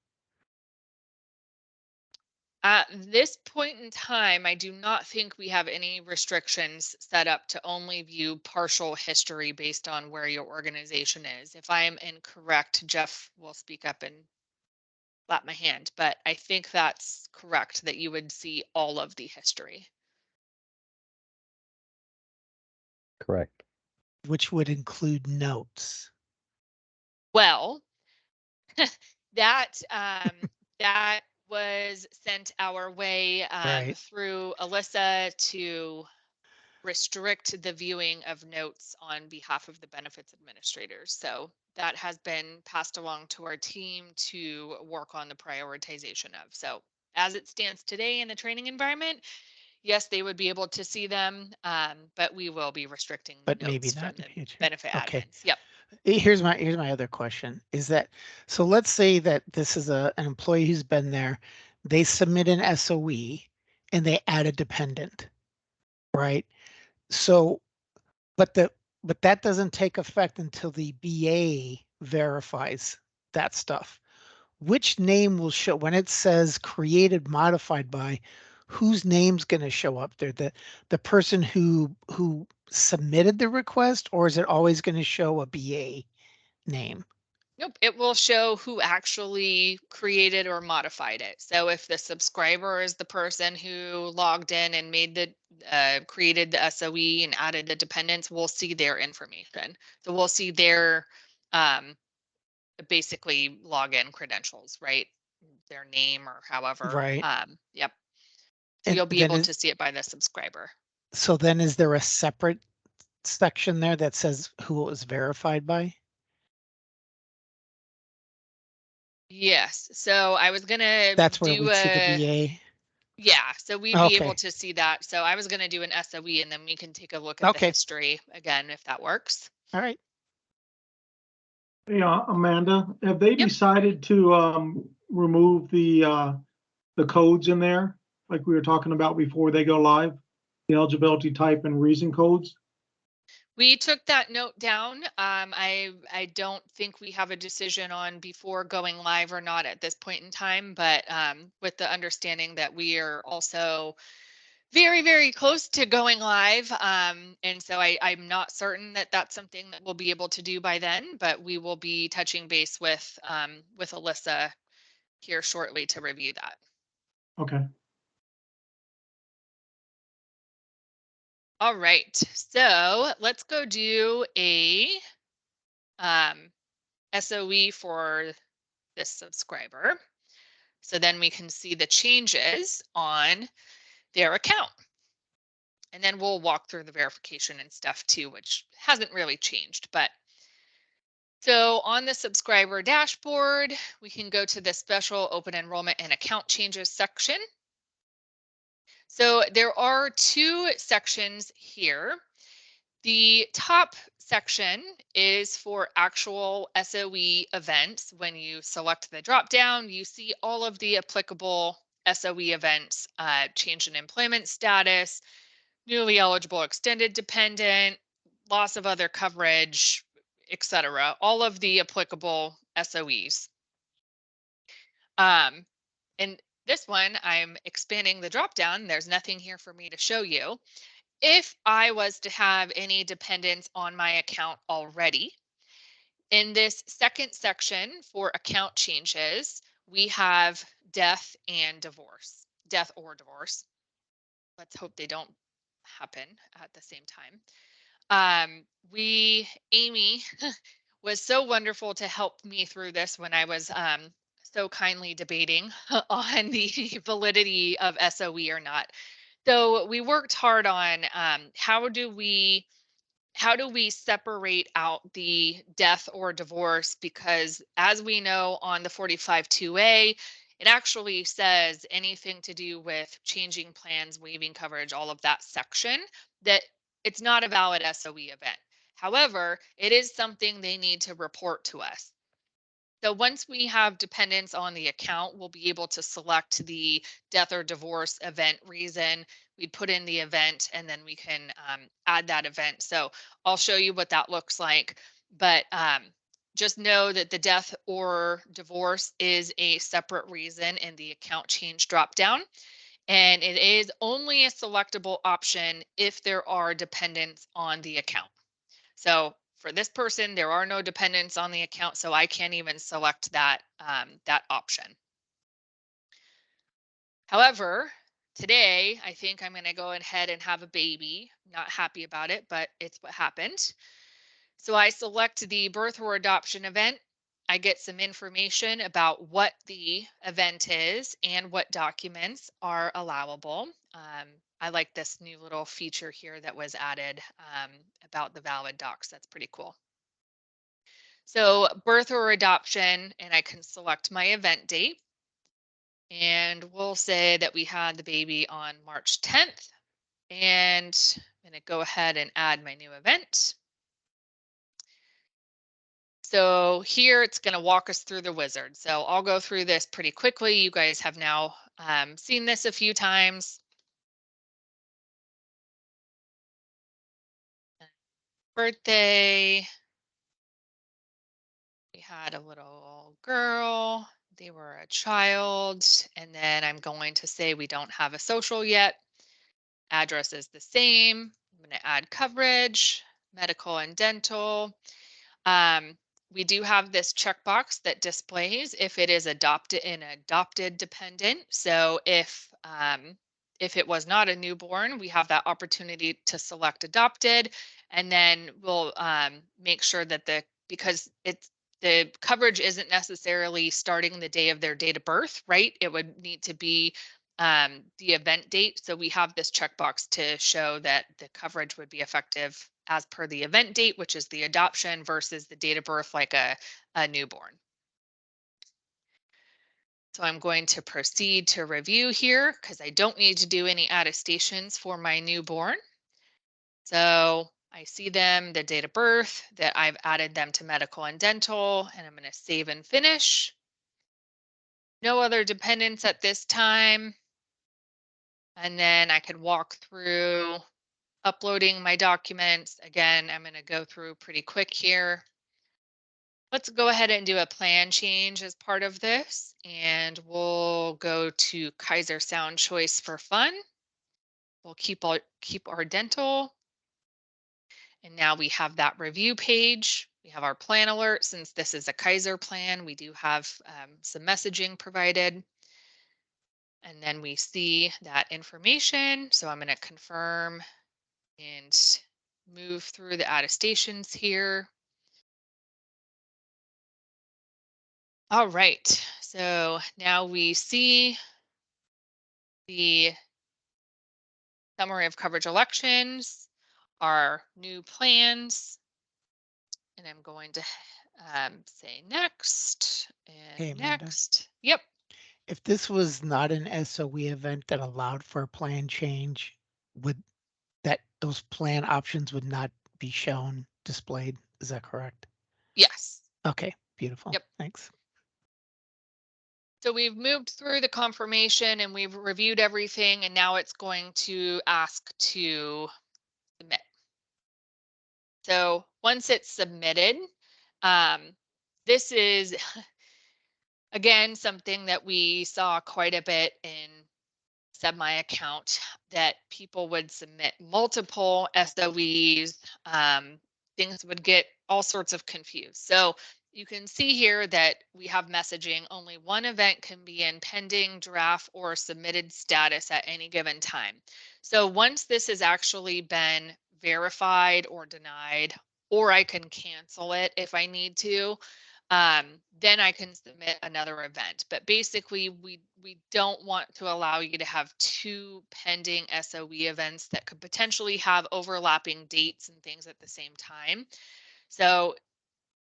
At this point in time, I do not think we have any restrictions set up to only view partial history based on where your organization is. If I am incorrect, Jeff will speak up and slap my hand, but I think that's correct, that you would see all of the history. Correct. Which would include notes. Well, that that was sent our way Right. through Alyssa to restrict the viewing of notes on behalf of the benefits administrators. So that has been passed along to our team to work on the prioritization of. So as it stands today in the training environment, yes, they would be able to see them, but we will be restricting But notes maybe from not in the the future. benefit Okay. admins. Yep. Here's my other question is that, so let's say that this is an employee who's been there, they submit an SOE and they add a dependent, right? So, but that doesn't take effect until the BA verifies that stuff. Which name will show when it says created modified by? Whose name's going to show up there? The person who submitted the request, or is it always going to show a BA name? Nope, it will show who actually created or modified it. So if the subscriber is the person who logged in and made the created the SOE and added the dependents, we'll see their information. So we'll see their basically login credentials, right? Their name or however. Right. Yep. So And you'll be then able to see it by the subscriber. so then is there a separate section there that says who it was verified by? Yes. So I was gonna That's where do we'd see the a BA. yeah. So we'd be able Okay. to see that. So I was gonna do an SOE and then we can take a look at the Okay. history again if that works. All right. Yeah, Amanda, have they Yep. decided to remove the codes in there, like we were talking about before they go live? The eligibility type and reason codes? We took that note down. I don't think we have a decision on before going live or not at this point in time, but with the understanding that we are also very, very close to going live. And so I'm not certain that that's something that we'll be able to do by then, but we will be touching base with Alyssa here shortly to review that. Okay. All right, so let's go do a SOE for this subscriber. So then we can see the changes on their account. And then we'll walk through the verification and stuff too, which hasn't really changed. But so on the subscriber dashboard, we can go to the special open enrollment and account changes section. So there are two sections here. The top section is for actual SOE events. When you select the drop down, you see all of the applicable SOE events, change in employment status, newly eligible extended dependent, loss of other coverage, etc. All of the applicable SOEs. And this one, I'm expanding the drop down. There's nothing here for me to show you. If I was to have any dependents on my account already, in this second section for account changes, we have death and divorce, death or divorce. Let's hope they don't happen at the same time. Amy was so wonderful to help me through this when I was so kindly debating on the validity of SOE or not. So we worked hard on how do we separate out the death or divorce, because as we know on the 45-2A, it actually says anything to do with changing plans, waiving coverage, all of that section, that it's not a valid SOE event. However, it is something they need to report to us. So once we have dependents on the account, we'll be able to select the death or divorce event reason. We'd put in the event and then we can add that event. So I'll show you what that looks like. But just know that the death or divorce is a separate reason in the account change dropdown. And it is only a selectable option if there are dependents on the account. So for this person, there are no dependents on the account, so I can't even select that, that option. However, today, I think I'm going to go ahead and have a baby. Not happy about it, but it's what happened. So I select the birth or adoption event. I get some information about what the event is and what documents are allowable. I like this new little feature here that was added about the valid docs. That's pretty cool. So birth or adoption, and I can select my event date. And we'll say that we had the baby on March 10th. And I'm going to go ahead and add my new event. So here it's going to walk us through the wizard. So I'll go through this pretty quickly. You guys have now seen this a few times. Birthday. We had a little girl. They were a child. And then I'm going to say we don't have a social yet. Address is the same. I'm going to add coverage, medical and dental. We do have this checkbox that displays if it is adopted dependent. So if it was not a newborn, we have that opportunity to select adopted, and then we'll make sure that because the coverage isn't necessarily starting the day of their date of birth, right? It would need to be the event date. So we have this checkbox to show that the coverage would be effective as per the event date, which is the adoption, versus the date of birth like a newborn. So I'm going to proceed to review here because I don't need to do any attestations for my newborn. So I see them, the date of birth, that I've added them to medical and dental, and I'm going to save and finish. No other dependents at this time. And then I could walk through uploading my documents. Again, I'm going to go through pretty quick here. Let's go ahead and do a plan change as part of this, and we'll go to Kaiser Sound Choice for fun. We'll keep our dental. And now we have that review page. We have our plan alert. Since this is a Kaiser plan, we do have some messaging provided. And then we see that information. So I'm going to confirm and move through the attestations here. All right, so now we see the summary of coverage elections, our new plans, and I'm going to say next and Hey, Amanda. next. Yep. If this was not an SOE event that allowed for a plan change, would those plan options would not be shown displayed? Is that correct? Yes. Okay, beautiful. Yep. Thanks. So we've moved through the confirmation and we've reviewed everything, and now it's going to ask to submit. So once it's submitted, this is again something that we saw quite a bit in my account, that people would submit multiple SOEs. Things would get all sorts of confused. So you can see here that we have messaging. Only one event can be in pending, draft, or submitted status at any given time. So once this has actually been verified or denied, or I can cancel it if I need to, then I can submit another event. But basically, we don't want to allow you to have two pending SOE events that could potentially have overlapping dates and things at the same time. So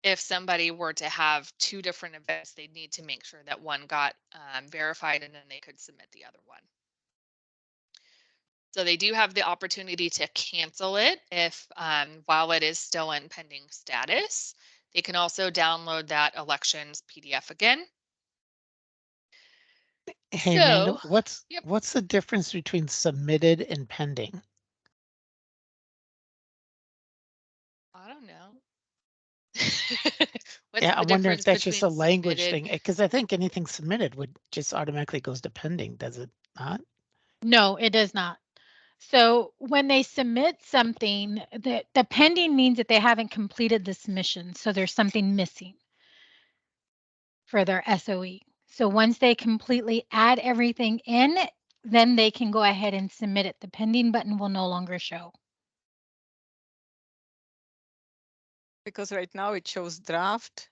if somebody were to have two different events, they'd need to make sure that one got verified and then they could submit the other one. So they do have the opportunity to cancel it if while it is still in pending status. They can also download that elections PDF again. Hey, So, Amanda, yep. what's the difference between submitted and pending? I don't know. Yeah, I wonder if that's just a language submitted? thing, because I think anything submitted would just automatically goes to pending, does it not? No, it does not. So when they submit something, the pending means that they haven't completed the submission. So there's something missing for their SOE. So once they completely add everything in, then they can go ahead and submit it. The pending button will no longer show. Because right now it shows draft,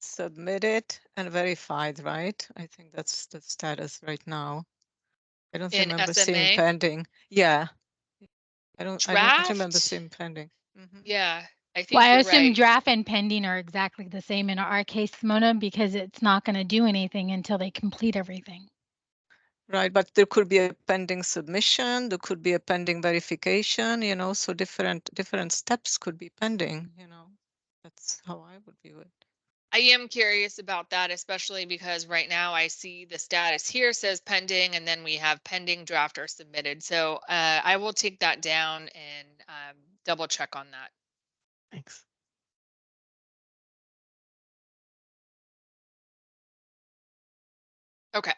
submitted, and verified, right? I think that's the status right now. I don't in remember seeing SMA pending. Yeah. I don't remember draft. seeing pending. Yeah, I Well, think I you're assume right. draft and pending are exactly the same in our case, Mona, because it's not going to do anything until they complete everything. Right, but there could be a pending submission, there could be a pending verification, you know, so different steps could be pending, you know. That's how I would view it. I am curious about that, especially because right now I see the status here says pending, and then we have pending draft or submitted. So I will take that down and double check on that. Thanks. Okay.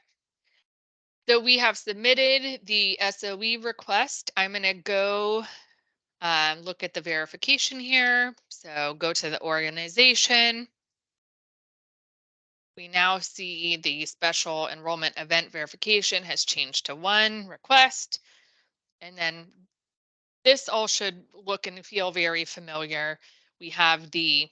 So we have submitted the SOE request. I'm going to go look at the verification here. So go to the organization. We now see the special enrollment event verification has changed to 1 request. And then this all should look and feel very familiar. We have the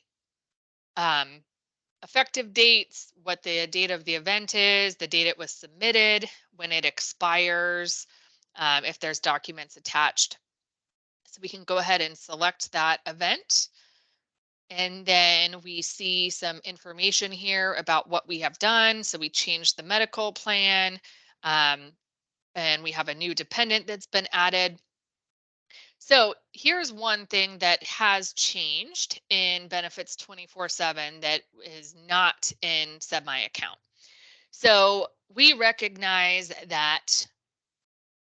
effective dates, what the date of the event is, the date it was submitted, when it expires, if there's documents attached. So we can go ahead and select that event. And then we see some information here about what we have done. So we changed the medical plan, and we have a new dependent that's been added. So here's one thing that has changed in Benefits 24/7 that is not in Semi account. So we recognize that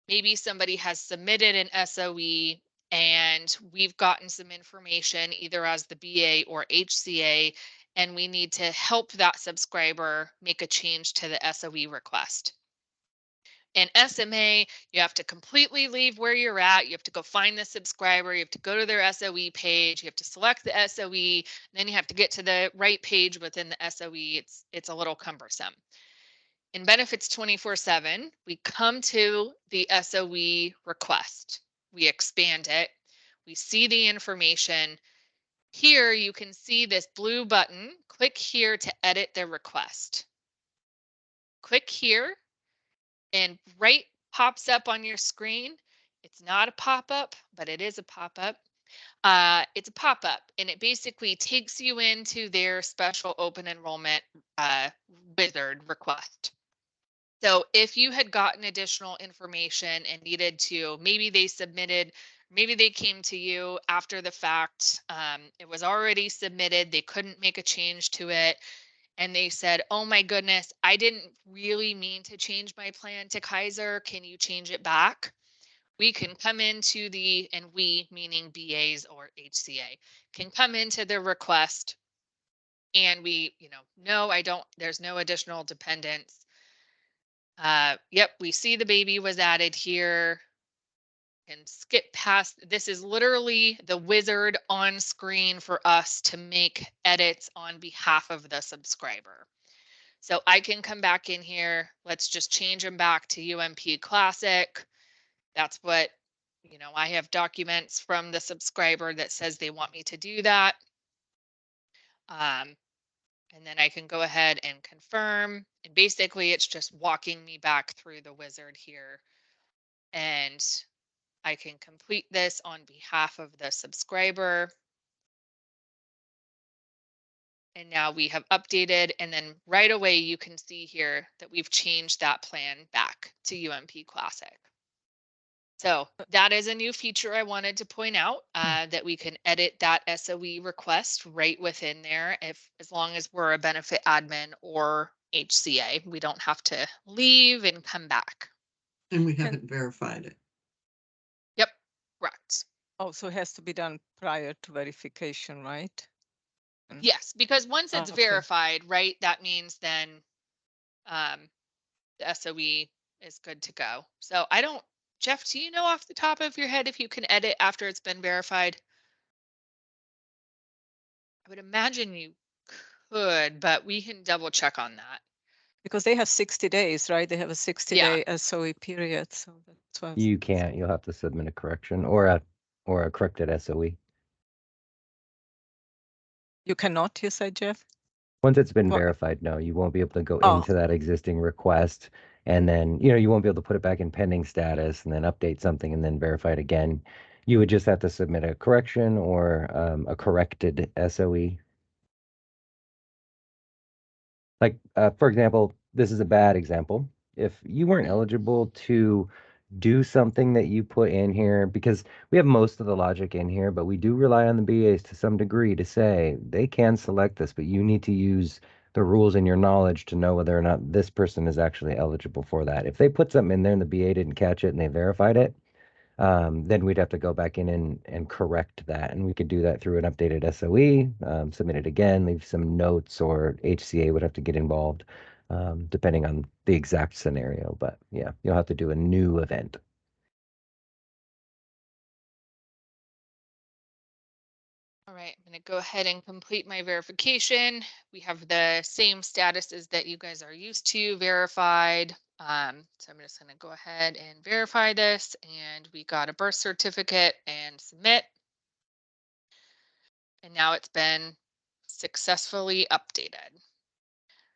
maybe somebody has submitted an SOE and we've gotten some information either as the BA or HCA, and we need to help that subscriber make a change to the SOE request. In SMA, you have to completely leave where you're at. You have to go find the subscriber. You have to go to their SOE page. You have to select the SOE. Then you have to get to the right page within the SOE. It's a little cumbersome. In Benefits 24/7, we come to the SOE request. We expand it. We see the information. Here you can see this blue button. Click here to edit the request. Click here and right pops up on your screen. It's not a pop-up, but it is a pop-up. It's a pop-up, and it basically takes you into their special open enrollment wizard request. So if you had gotten additional information and needed to, maybe they submitted, maybe they came to you after the fact, it was already submitted, they couldn't make a change to it, and they said, oh my goodness, I didn't really mean to change my plan to Kaiser. Can you change it back? We can come into the, and we, meaning BAs or HCA, can come into the request and we, no, I don't, there's no additional dependents. Yep, we see the baby was added here. And skip past, this is literally the wizard on screen for us to make edits on behalf of the subscriber. So I can come back in here. Let's just change them back to UMP Classic. That's what, I have documents from the subscriber that says they want me to do that. And then I can go ahead and confirm. And basically it's just walking me back through the wizard here. And I can complete this on behalf of the subscriber. And now we have updated, and then right away you can see here that we've changed that plan back to UMP Classic. So that is a new feature I wanted to point out, that we can edit that SOE request right within there as long as we're a benefit admin or HCA. We don't have to leave and come back. And we haven't verified it. Yep, correct. Oh, so it has to be done prior to verification, right? Yes, because once it's verified, right, that means then the SOE is good to go. So I don't, Jeff, do you know off the top of your head if you can edit after it's been verified? I would imagine you could, but we can double check on that. Because they have 60 days, right? They have a 60-day SOE period. So that's why you can't. You'll have to submit a correction or a corrected SOE. You cannot, you said, Jeff? Once it's been verified, no, you won't be able to go into that existing request And then, you won't be able to put it back in pending status and then update something and then verify it again. You would just have to submit a correction or a corrected SOE. Like, for example, this is a bad example. If you weren't eligible to do something that you put in here, because we have most of the logic in here, but we do rely on the BAs to some degree to say they can select this, but you need to use the rules and your knowledge to know whether or not this person is actually eligible for that. If they put something in there and the BA didn't catch it and they verified it, then we'd have to go back in and correct that. And we could do that through an updated SOE, submit it again, leave some notes, or HCA would have to get involved, depending on the exact scenario. But yeah, you'll have to do a new event. All right, I'm going to go ahead and complete my verification. We have the same statuses that you guys are used to, verified. So I'm just going to go ahead and verify this, and we got a birth certificate and submit. And now it's been successfully updated.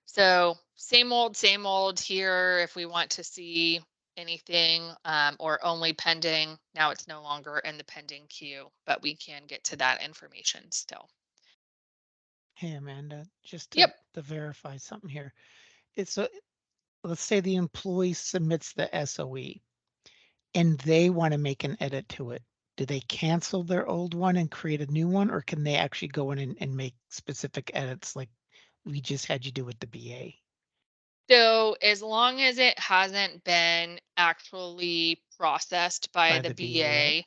So same old here. If we want to see anything or only pending, now it's no longer in the pending queue, but we can get to that information still. Hey, Amanda, just to verify something here. Let's say the employee submits the SOE and they want to make an edit to it. Do they cancel their old one and create a new one, or can they actually go in and make specific edits like we just had you do with the BA? So as long as it hasn't been actually processed by the BA,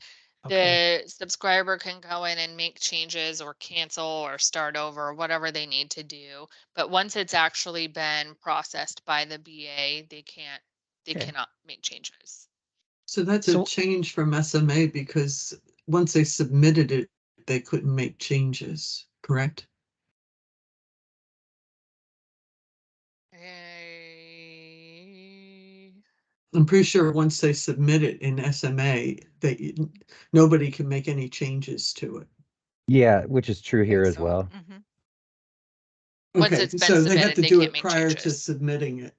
Okay. the subscriber can go in and make changes or cancel or start over or whatever they need to do. But once it's actually been processed by the BA, they cannot make changes. So that's a change from SMA because once they submitted it, they couldn't make changes, correct? I'm pretty sure once they submit it in SMA, nobody can make any changes to it. Yeah, which is true here as so. well. Once Okay, it's been so they have submitted, to they do can't it make prior to changes. submitting it.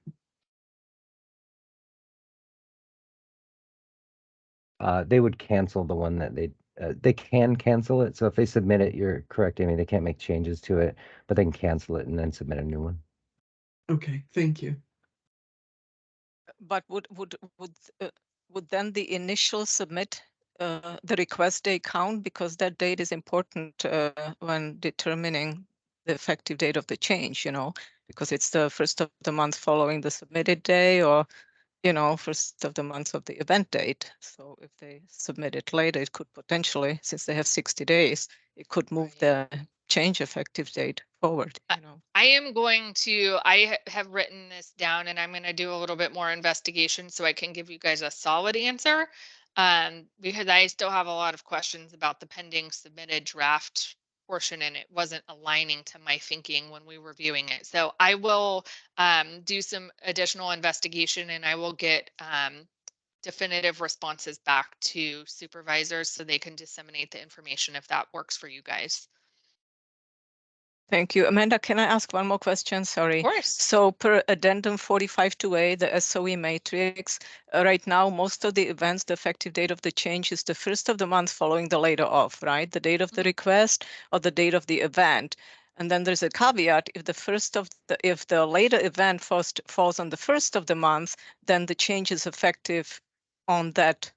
They would cancel the one that they can cancel it. So if they submit it, you're correct, Amy, they can't make changes to it, but they can cancel it and then submit a new one. Okay, thank you. But would then the initial submit the request day count, because that date is important when determining the effective date of the change, because it's the first of the month following the submitted day, or first of the month of the event date. So if they submit it later, it could potentially, since they have 60 days, it could move the change effective date forward. I have written this down, and I'm going to do a little bit more investigation so I can give you guys a solid answer, because I still have a lot of questions about the pending submitted draft portion, and it wasn't aligning to my thinking when we were viewing it. So I will do some additional investigation, and I will get definitive responses back to supervisors so they can disseminate the information if that works for you guys. Thank you. Amanda, can I ask one more question? Sorry. Of course. So per addendum 45-2A, the SOE matrix, right now, most of the events, the effective date of the change is the first of the month following the later of, right? The date of the request or the date of the event. And then there's a caveat, if the later event falls on the first of the month, then the change is effective on that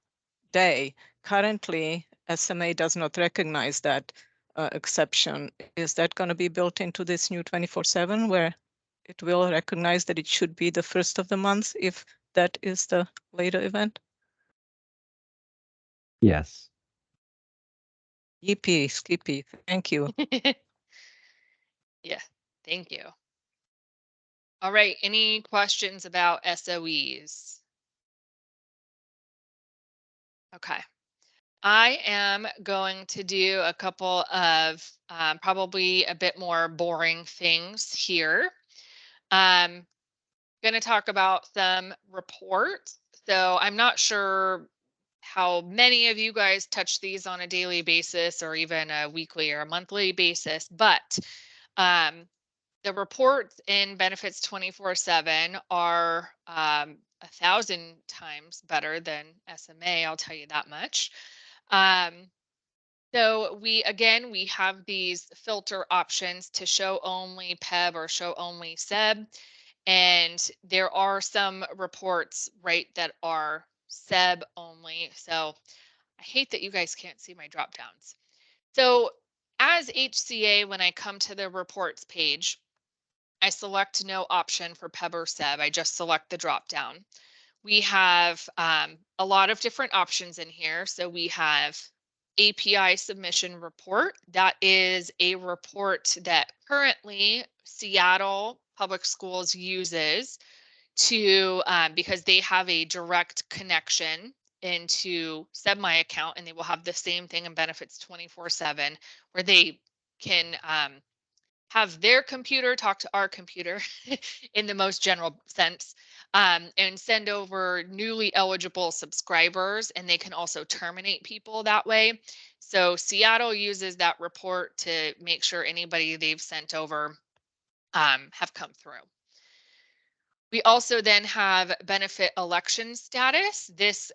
day. Currently, SMA does not recognize that exception. Is that going to be built into this new 24/7 where it will recognize that it should be the first of the month if that is the later event? Yes. Yippee, Skippy, thank you. Yeah, thank you. All right, any questions about SOEs? Okay. I am going to do a couple of probably a bit more boring things here. Going to talk about some reports. So I'm not sure how many of you guys touch these on a daily basis or even a weekly or a monthly basis, but the reports in Benefits 24/7 are 1,000 times better than SMA, I'll tell you that much. So we have these filter options to show only PEB or show only SEB. And there are some reports, right, that are SEB only. So I hate that you guys can't see my drop downs. So as HCA, when I come to the reports page, I select no option for PEB or SEB. I just select the drop down. We have a lot of different options in here. So we have API submission report. That is a report that currently Seattle Public Schools uses to because they have a direct connection into My account, and they will have the same thing in benefits 24/7, where they can have their computer talk to our computer in the most general sense, and send over newly eligible subscribers, and they can also terminate people that way. So Seattle uses that report to make sure anybody they've sent over have come through. We also then have benefit election status. This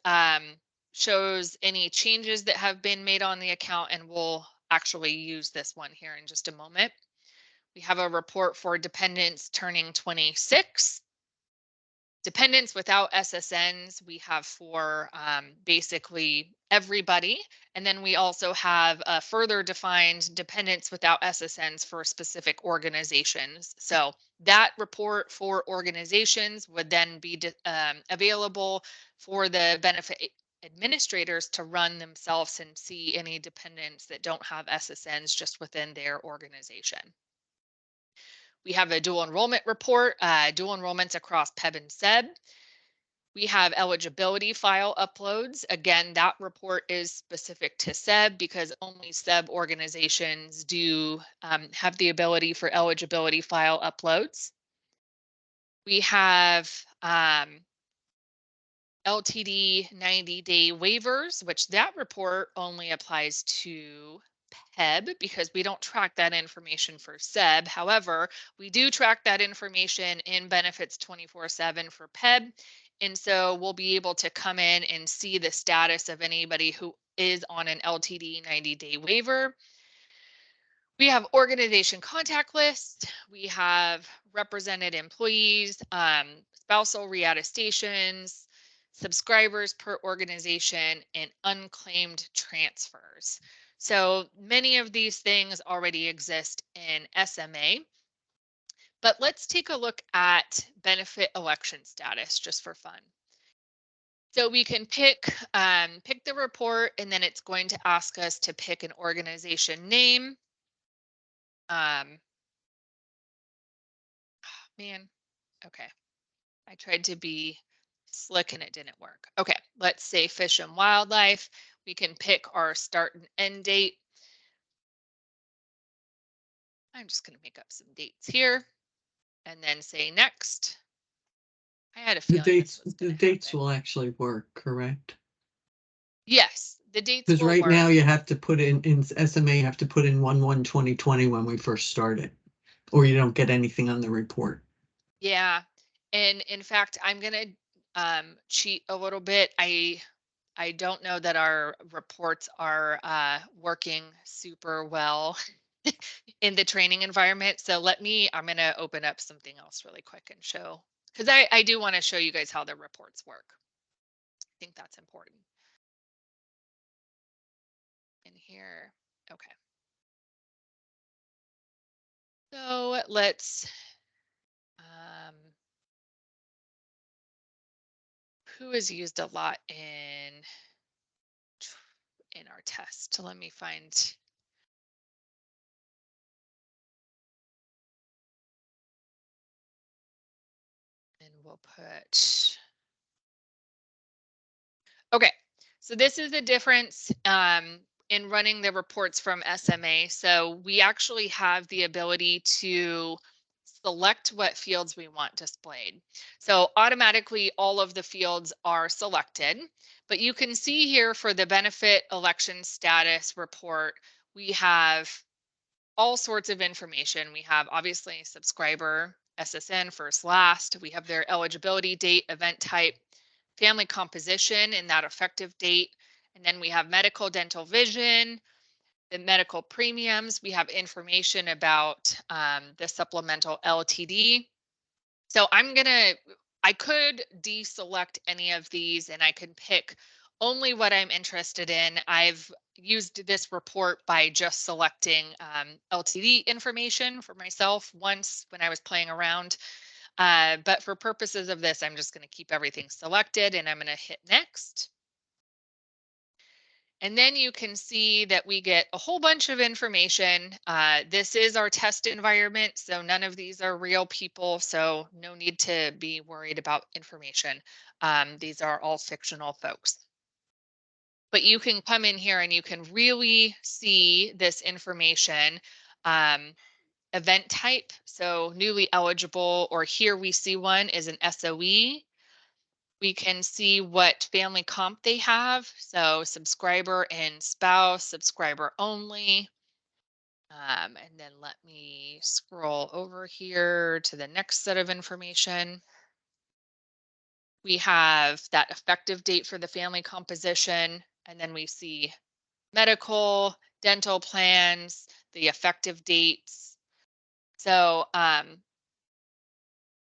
shows any changes that have been made on the account, and we'll actually use this one here in just a moment. We have a report for dependents turning 26. Dependents without SSNs, we have for basically everybody. And then we also have further defined dependents without SSNs for specific organizations. So that report for organizations would then be available for the benefit administrators to run themselves and see any dependents that don't have SSNs just within their organization. We have a dual enrollment report, dual enrollments across PEB and SEB. We have eligibility file uploads. Again, that report is specific to SEB because only SEB organizations do have the ability for eligibility file uploads. We have LTD 90-day waivers, which that report only applies to PEB because we don't track that information for SEB. However, we do track that information in benefits 24/7 for PEB. And so we'll be able to come in and see the status of anybody who is on an LTD 90-day waiver. We have organization contact list. We have represented employees, spousal reattestations, subscribers per organization, and unclaimed transfers. So many of these things already exist in SMA. But let's take a look at benefit election status just for fun. So we can pick the report, and then it's going to ask us to pick an organization name. Man, okay. I tried to be slick and it didn't work. Okay, let's say Fish and Wildlife. We can pick our start and end date. I'm just going to make up some dates here and then say next. I had a feeling the dates will actually work, correct? Yes, the dates because will right work. now you have to put in SMA, you have to put in 1/1/2020 when we first started, or you don't get anything on the report. Yeah, and in fact, I'm gonna cheat a little bit. I don't know that our reports are working super well in the training environment. So I'm gonna open up something else really quick and show, because I do want to show you guys how the reports work. I think that's important. In here, okay. So let's who is used a lot in our test? Let me find. And we'll put. Okay, so this is the difference in running the reports from SMA. So we actually have the ability to select what fields we want displayed. So automatically all of the fields are selected, but you can see here for the benefit election status report, we have all sorts of information. We have obviously subscriber SSN, first, last. We have their eligibility date, event type, family composition, and that effective date. And then we have medical, dental, vision, the medical premiums. We have information about the supplemental LTD. So I could deselect any of these and I could pick only what I'm interested in. I've used this report by just selecting LTD information for myself once when I was playing around. But for purposes of this, I'm just going to keep everything selected and I'm going to hit next. And then you can see that we get a whole bunch of information. This is our test environment, so none of these are real people, so no need to be worried about information. These are all fictional folks. But you can come in here and you can really see this information. Event type, so newly eligible, or here we see one is an SOE. We can see what family comp they have. So subscriber and spouse, subscriber only. And then let me scroll over here to the next set of information. We have that effective date for the family composition, and then we see medical, dental plans, the effective dates. So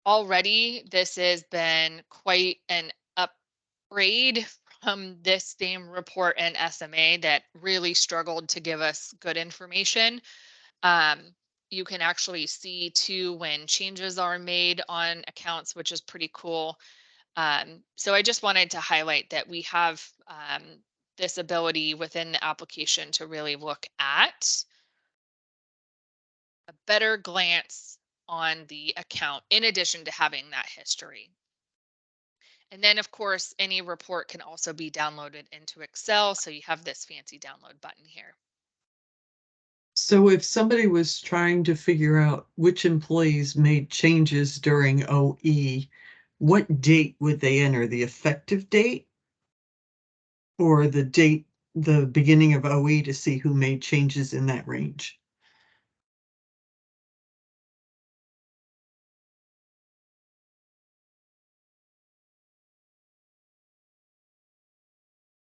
already this has been quite an upgrade from this same report in SMA that really struggled to give us good information. You can actually see too when changes are made on accounts, which is pretty cool. So I just wanted to highlight that we have this ability within the application to really look at a better glance on the account in addition to having that history. And then of course, any report can also be downloaded into Excel. So you have this fancy download button here. So if somebody was trying to figure out which employees made changes during OE, what date would they enter? The effective date or the date, the beginning of OE, to see who made changes in that range?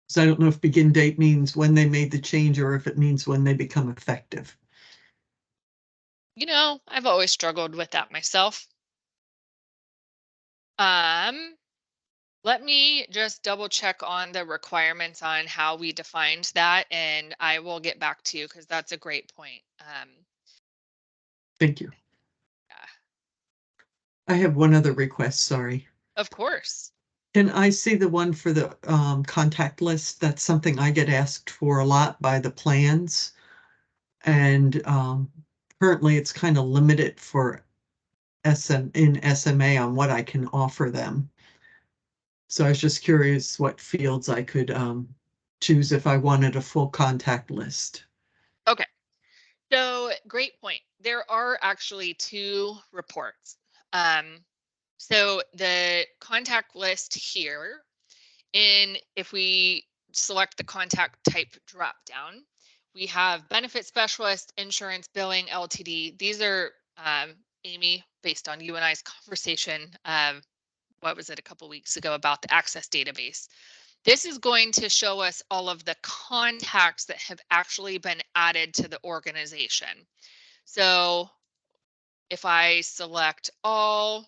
So I don't know if begin date means when they made the change or if it means when they become effective. You know, I've always struggled with that myself. Let me just double check on the requirements on how we defined that, and I will get back to you because that's a great point. Thank you. Yeah. I have one other request, sorry. Of course. Can I see the one for the contact list? That's something I get asked for a lot by the plans. And currently it's kind of limited for SMA on what I can offer them. So I was just curious what fields I could choose if I wanted a full contact list. Okay. So great point. There are actually two reports. So the contact list here, if we select the contact type drop down, we have benefit specialist, insurance, billing, LTD. These are Amy, based on you and I's conversation, what was it, a couple weeks ago about the access database. This is going to show us all of the contacts that have actually been added to the organization. So if I select all,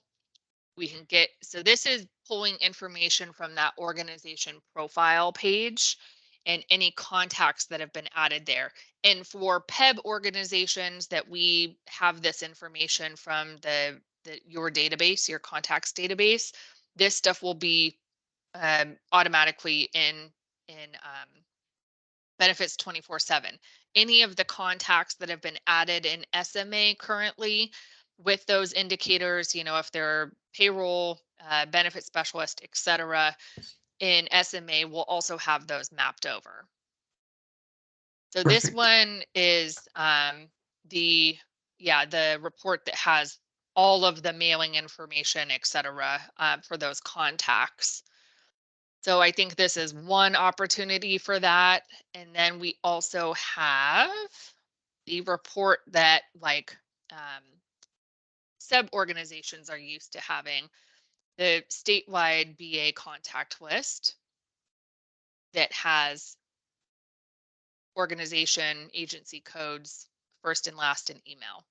we can get, so this is pulling information from that organization profile page and any contacts that have been added there. And for PEB organizations that we have this information from your database, your contacts database, this stuff will be automatically in benefits 24/7. Any of the contacts that have been added in SMA currently with those indicators, you know, if they're payroll, benefit specialist, etc., in SMA, will also have those mapped over. So Perfect. this one is the report that has all of the mailing information, etc., for those contacts. So I think this is one opportunity for that. And then we also have the report that sub-organizations are used to having. The statewide BA contact list that has organization, agency codes, first and last in email.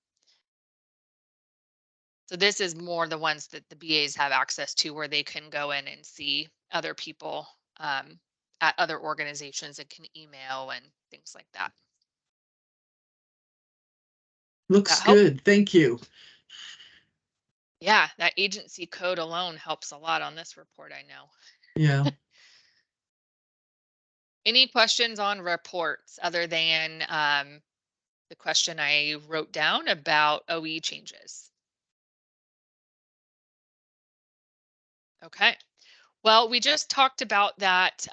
So this is more the ones that the BAs have access to, where they can go in and see other people at other organizations and can email and things like that. Looks That help? good. Thank you. Yeah, that agency code alone helps a lot on this report, I know. Yeah. Any questions on reports other than the question I wrote down about OE changes? Okay. Well, we just talked about that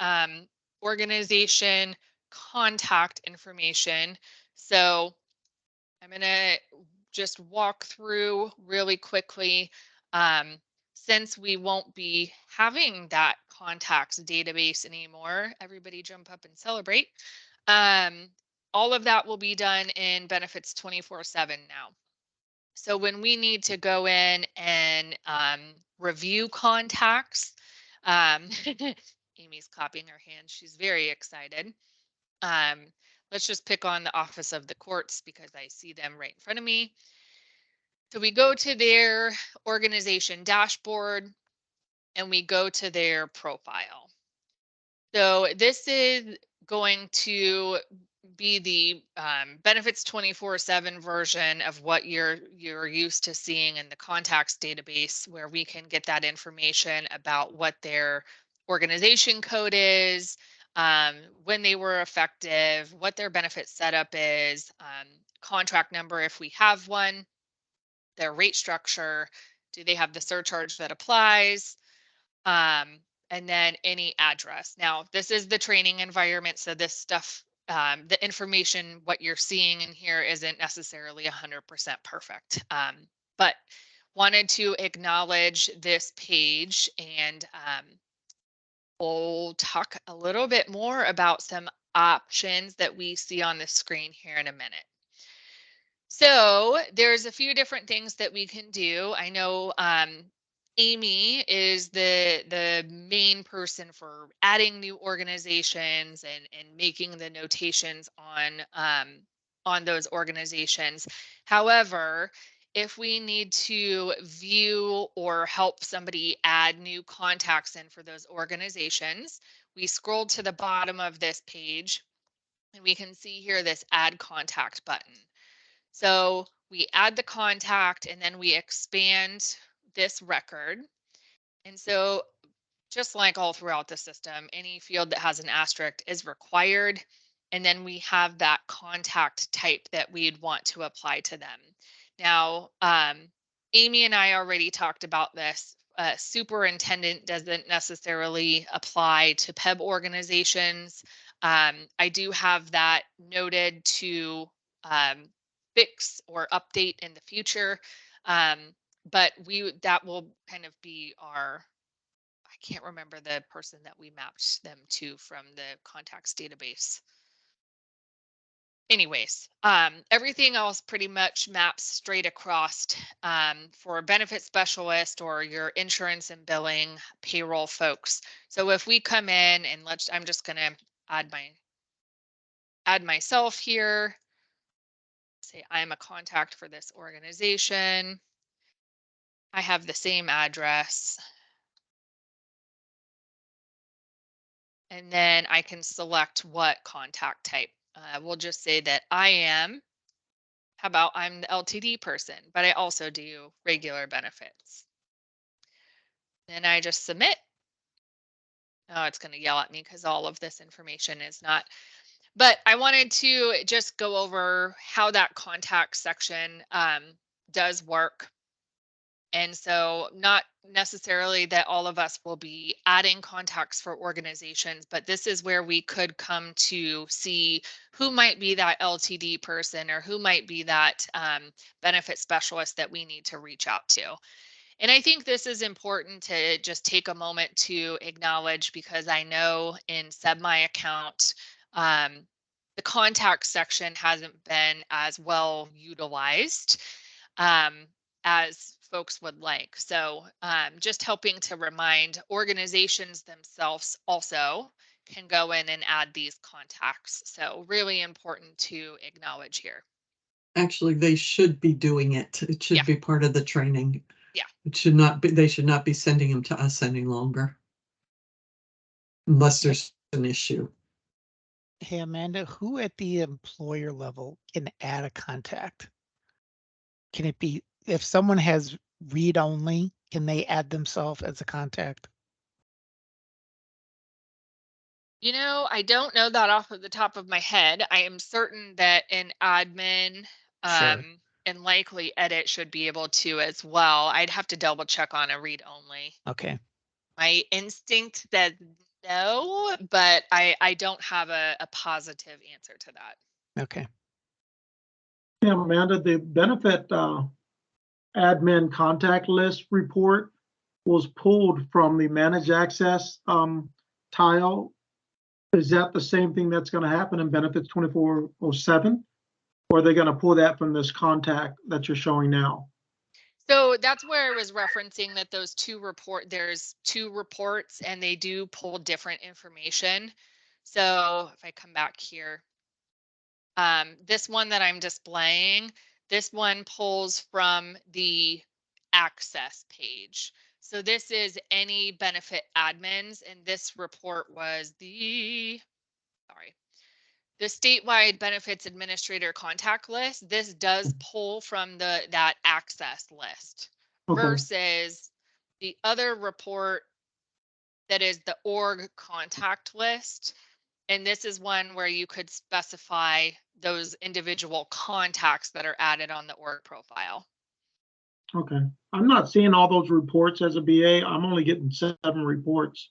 organization contact information. So I'm going to just walk through really quickly. Since we won't be having that contacts database anymore, everybody jump up and celebrate. All of that will be done in Benefits 24/7 now. So when we need to go in and review contacts, Amy's clapping her hands. She's very excited. Let's just pick on the Office of the Courts because I see them right in front of me. So we go to their organization dashboard and we go to their profile. So this is going to be the Benefits 24/7 version of what you're used to seeing in the contacts database, where we can get that information about what their organization code is, when they were effective, what their benefit setup is, contract number if we have one, their rate structure, do they have the surcharge that applies, and then any address. Now, this is the training environment, so this stuff, the information, what you're seeing in here isn't necessarily 100% perfect, but wanted to acknowledge this page, and we'll talk a little bit more about some options that we see on the screen here in a minute. So there's a few different things that we can do. I know Amy is the main person for adding new organizations and making the notations on those organizations. However, if we need to view or help somebody add new contacts in for those organizations, we scroll to the bottom of this page and we can see here this add contact button. So we add the contact and then we expand this record. And so just like all throughout the system, any field that has an asterisk is required. And then we have that contact type that we'd want to apply to them. Now, Amy and I already talked about this. Superintendent doesn't necessarily apply to PEB organizations. I do have that noted to fix or update in the future. But that will kind of be our, I can't remember the person that we mapped them to from the contacts database. Anyways, everything else pretty much maps straight across for a benefit specialist or your insurance and billing payroll folks. So if we come in and I'm just going to add myself here. Say I'm a contact for this organization. I have the same address. And then I can select what contact type. We'll just say that I am, how about I'm the LTD person, but I also do regular benefits. Then I just submit. Oh, it's going to yell at me because all of this information is not. But I wanted to just go over how that contact section does work. And so not necessarily that all of us will be adding contacts for organizations, but this is where we could come to see who might be that LTD person or who might be that benefit specialist that we need to reach out to. And I think this is important to just take a moment to acknowledge, because I know in My account, the contact section hasn't been as well utilized as folks would like. So just helping to remind organizations themselves also can go in and add these contacts. So really important to acknowledge here. Actually, they should be doing it. It should Yeah. be part of the training. Yeah. It should not be, they should not be sending them to us any longer. Unless there's an issue. Hey, Amanda, who at the employer level can add a contact? Can it be, if someone has read only, can they add themselves as a contact? You know, I don't know that off of the top of my head. I am certain that an admin Sure. and likely edit should be able to as well. I'd have to double check on a read only. Okay. My instinct says no, but I don't have a positive answer to that. Okay. Yeah, Amanda, the benefit admin contact list report was pulled from the managed access tile. Is that the same thing that's going to happen in benefits 2407? Or are they going to pull that from this contact that you're showing now? So that's where I was referencing that there's two reports and they do pull different information. So if I come back here, this one that I'm displaying, this one pulls from the access page. So this is any benefit admins, and this report was the statewide benefits administrator contact list. This does pull from that access list versus the other report that is the org contact list. And this is one where you could specify those individual contacts that are added on the org profile. Okay. I'm not seeing all those reports as a BA. I'm only getting 7 reports.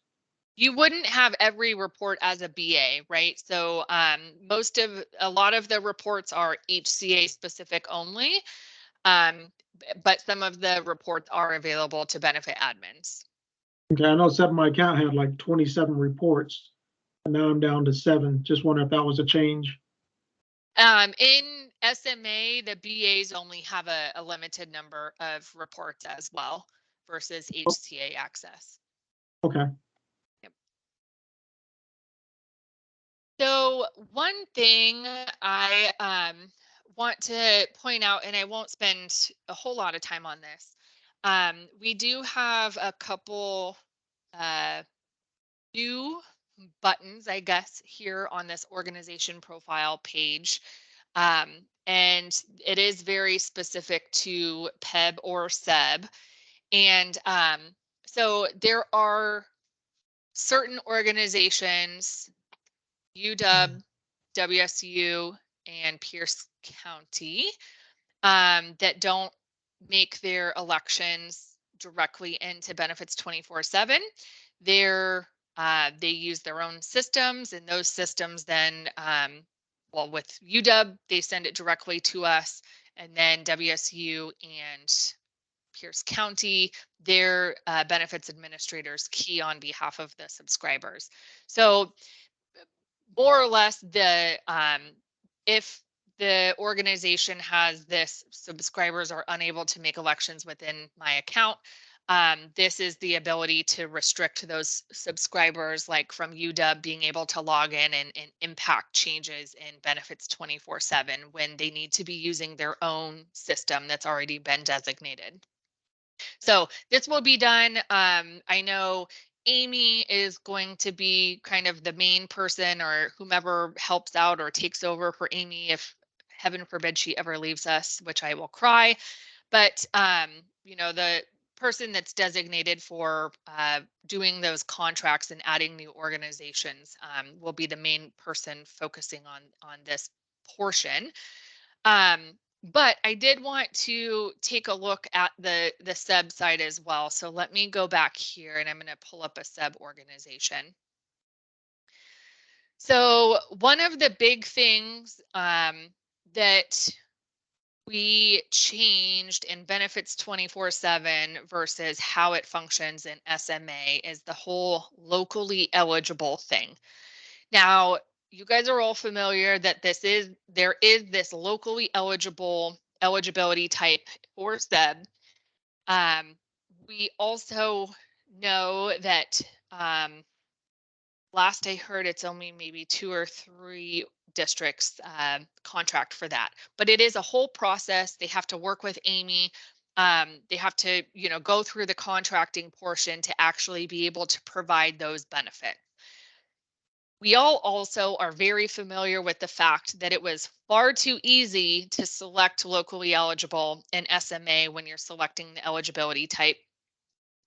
You wouldn't have every report as a BA, right? So a lot of the reports are HCA specific only, but some of the reports are available to benefit admins. Okay, I know my account had like 27 reports, and now I'm down to 7. Just wondering if that was a change. In SMA, the BAs only have a limited number of reports as well versus HCA access. Okay. Yep. So one thing I want to point out, and I won't spend a whole lot of time on this, we do have a couple new buttons, I guess, here on this organization profile page. And it is very specific to PEB or SEB. And so there are certain organizations, UW, WSU, and Pierce County, that don't make their elections directly into benefits 24/7. They use their own systems, and those systems then, well, with UW, they send it directly to us, and then WSU and Pierce County, their benefits administrators key on behalf of the subscribers. So more or less, if the organization has this, subscribers are unable to make elections within my account, this is the ability to restrict those subscribers, like from UW being able to log in and impact changes in benefits 24/7 when they need to be using their own system that's already been designated. So this will be done. I know Amy is going to be kind of the main person, or whomever helps out or takes over for Amy if heaven forbid she ever leaves us, which I will cry. But you know, the person that's designated for doing those contracts and adding new organizations will be the main person focusing on this portion. But I did want to take a look at the SEB side as well. So let me go back here, and I'm going to pull up a SEB organization. So one of the big things that we changed in benefits 24/7 versus how it functions in SMA is the whole locally eligible thing. Now, you guys are all familiar that there is this locally eligibility type for SEB, We also know that last I heard, it's only maybe 2 or 3 districts contract for that, but it is a whole process. They have to work with Amy. They have to, go through the contracting portion to actually be able to provide those benefits. We all also are very familiar with the fact that it was far too easy to select locally eligible in SMA when you're selecting the eligibility type.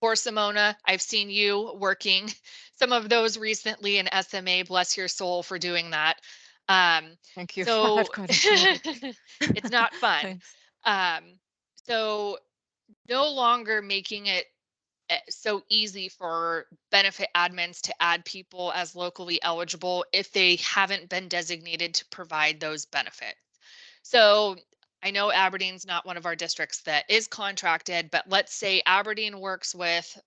Poor Simona, I've seen you working some of those recently in SMA. Bless your soul for doing that. Thank you. So I've got it. it's not fun. Thanks. So no longer making it so easy for benefit admins to add people as locally eligible if they haven't been designated to provide those benefits. So I know Aberdeen's not one of our districts that is contracted, but let's say Aberdeen works with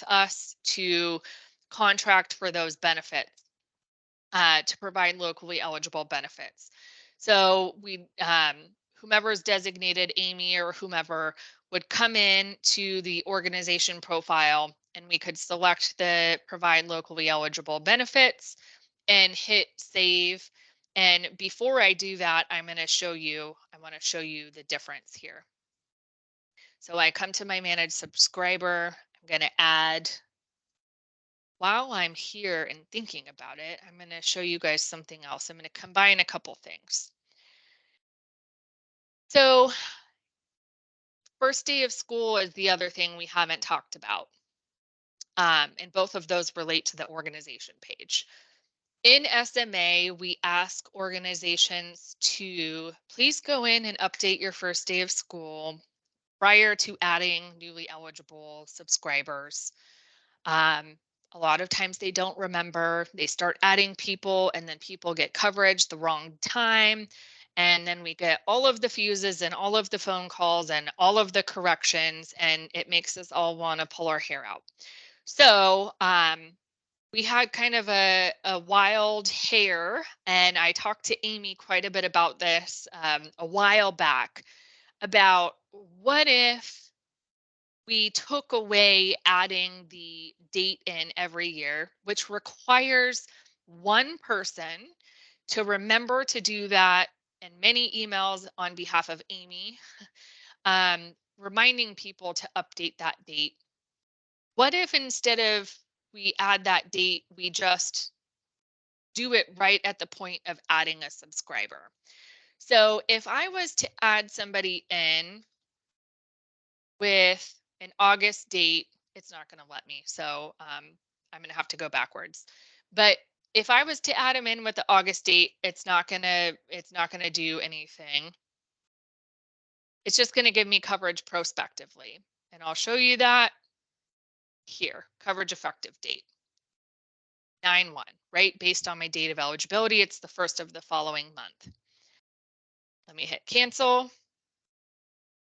us to contract for those benefits, to provide locally eligible benefits. So we, whomever is designated, Amy or whomever, would come in to the organization profile, and we could select the provide locally eligible benefits and hit save. And before I do that, I want to show you the difference here. So I come to my managed subscriber. I'm going to add, while I'm here and thinking about it, I'm going to show you guys something else. I'm going to combine a couple things. So first day of school is the other thing we haven't talked about. And both of those relate to the organization page. In SMA, we ask organizations to please go in and update your first day of school prior to adding newly eligible subscribers. A lot of times they don't remember, they start adding people and then people get coverage the wrong time. And then we get all of the fuses and all of the phone calls and all of the corrections, and it makes us all want to pull our hair out. So we had kind of a wild hair, and I talked to Amy quite a bit about this a while back, about what if we took away adding the date in every year, which requires one person to remember to do that, and many emails on behalf of Amy, reminding people to update that date. What if instead of we add that date, we just do it right at the point of adding a subscriber? So if I was to add somebody in with an August date, it's not going to let me. So I'm going to have to go backwards. But if I was to add them in with the August date, it's not going to do anything. It's just going to give me coverage prospectively. And I'll show you that here, coverage effective date. 9/1, right? Based on my date of eligibility, it's the first of the following month. Let me hit cancel.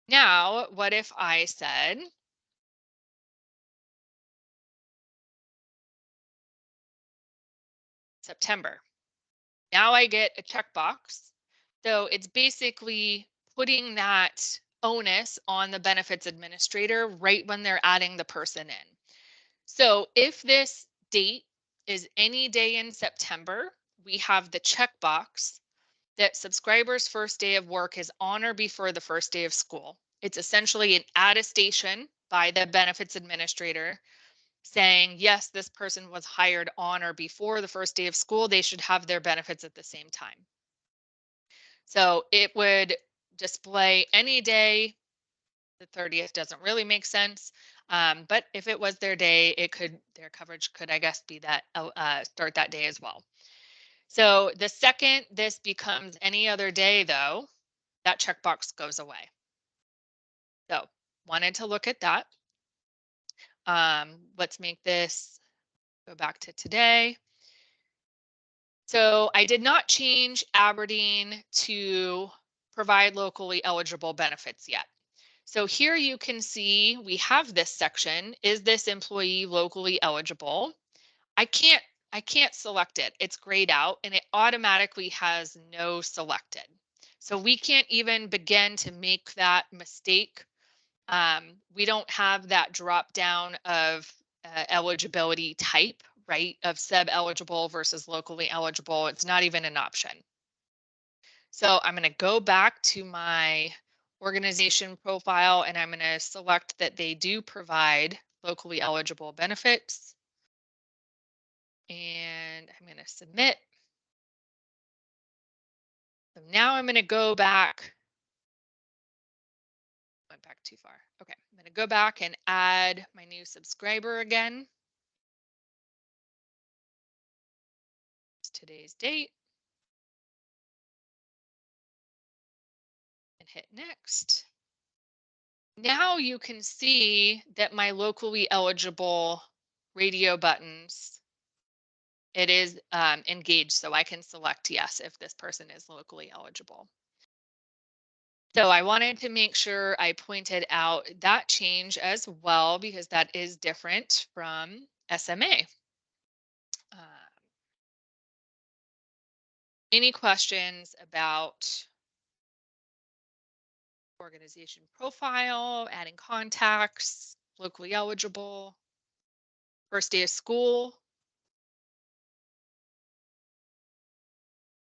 Now, what if I said, September? Now I get a checkbox. So it's basically putting that onus on the benefits administrator right when they're adding the person in. So if this date is any day in September, we have the checkbox that subscribers' first day of work is on or before the first day of school. It's essentially an attestation by the benefits administrator saying, yes, this person was hired on or before the first day of school. They should have their benefits at the same time. So it would display any day. The 30th doesn't really make sense. But if it was their day, their coverage could, I guess, be that start that day as well. So the second this becomes any other day, though, that checkbox goes away. So wanted to look at that. Let's make this go back to today. So I did not change Aberdeen to provide locally eligible benefits yet. So here you can see we have this section. Is this employee locally eligible? I can't select it. It's grayed out and it automatically has no selected. So we can't even begin to make that mistake We don't have that drop down of eligibility type, right? Of sub-eligible versus locally eligible. It's not even an option. So I'm going to go back to my organization profile and I'm going to select that they do provide locally eligible benefits. And I'm going to submit. So now I'm going to go back. Went back too far. Okay, I'm going to go back and add my new subscriber again. It's today's date. And hit next. Now you can see that my locally eligible radio buttons, it is engaged, so I can select yes if this person is locally eligible. So I wanted to make sure I pointed out that change as well because that is different from SMA. Any questions about organization profile, adding contacts, locally eligible, first day of school?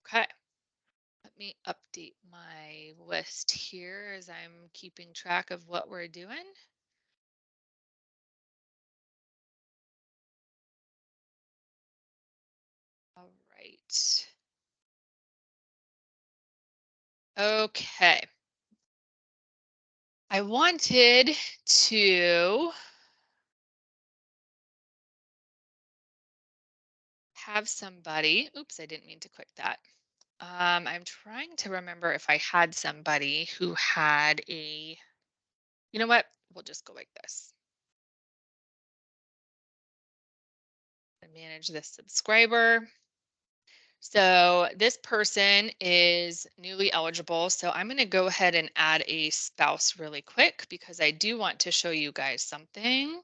Okay. Let me update my list here as I'm keeping track of what we're doing. All right. Okay. I wanted to have somebody, oops, I didn't mean to click that. I'm trying to remember if I had somebody who had a, you know what? We'll just go like this. Manage this subscriber. So this person is newly eligible. So I'm going to go ahead and add a spouse really quick because I do want to show you guys something.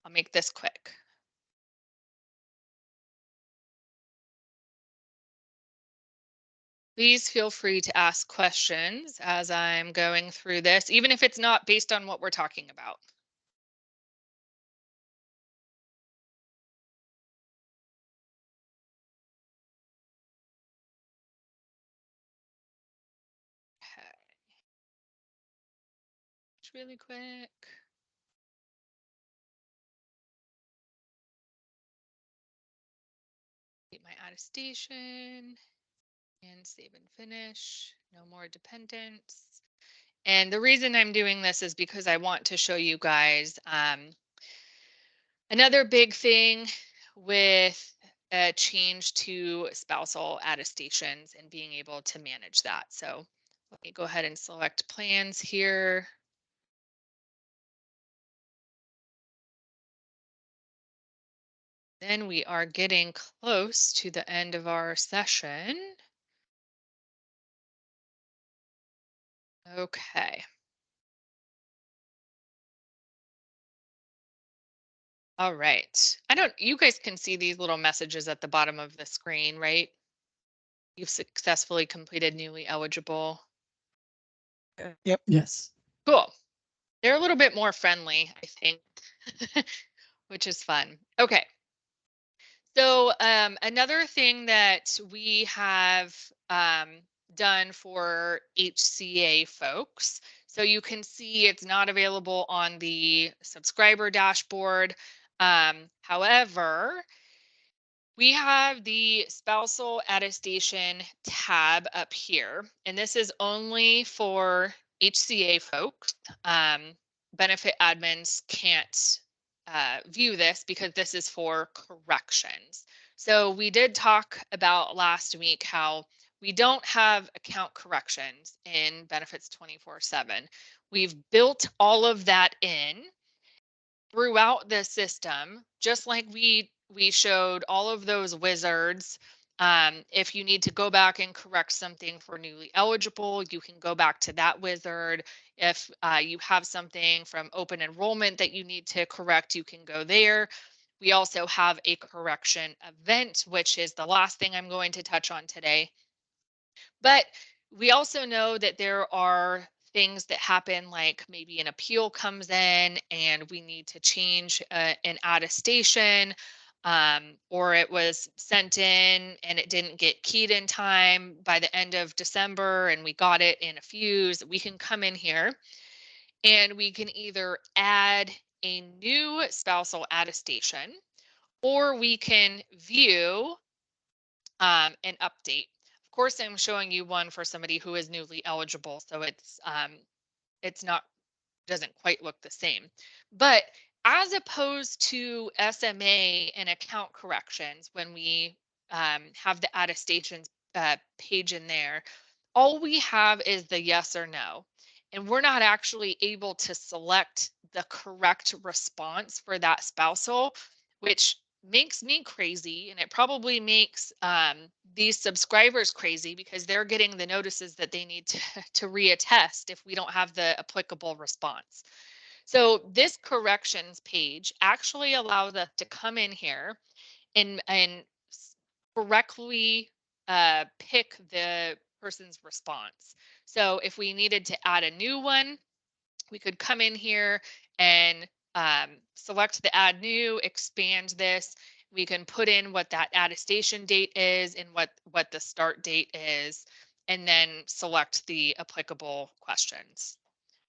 I'll make this quick. Please feel free to ask questions as I'm going through this, even if it's not based on what we're talking about. Okay. Just really quick. Get my attestation and save and finish. No more dependents. And the reason I'm doing this is because I want to show you guys another big thing with a change to spousal attestations and being able to manage that. So let me go ahead and select plans here. Then we are getting close to the end of our session. Okay. All right. You guys can see these little messages at the bottom of the screen, right? You've successfully completed newly eligible. Yep. Yes. Cool. They're a little bit more friendly, I think, which is fun. Okay. So another thing that we have done for HCA folks, so you can see it's not available on the subscriber dashboard. However, we have the spousal attestation tab up here, and this is only for HCA folks. Benefit admins can't view this because this is for corrections. So we did talk about last week how we don't have account corrections in benefits 24/7. We've built all of that in throughout the system, just like we showed all of those wizards. If you need to go back and correct something for newly eligible, you can go back to that wizard. If you have something from open enrollment that you need to correct, you can go there. We also have a correction event, which is the last thing I'm going to touch on today. But We also know that there are things that happen, like maybe an appeal comes in and we need to change an attestation, or it was sent in and it didn't get keyed in time by the end of December and we got it in a fuse. We can come in here and we can either add a new spousal attestation, or we can view an update. Of course, I'm showing you one for somebody who is newly eligible, so it's not, doesn't quite look the same. But as opposed to SMA and account corrections, when we have the attestations page in there, all we have is the yes or no. And we're not actually able to select the correct response for that spousal, which makes me crazy. And it probably makes these subscribers crazy, because they're getting the notices that they need to reattest if we don't have the applicable response. So this corrections page actually allows us to come in here and correctly pick the person's response. So if we needed to add a new one, we could come in here and select the add new, expand this. We can put in what that attestation date is and what the start date is, and then select the applicable questions.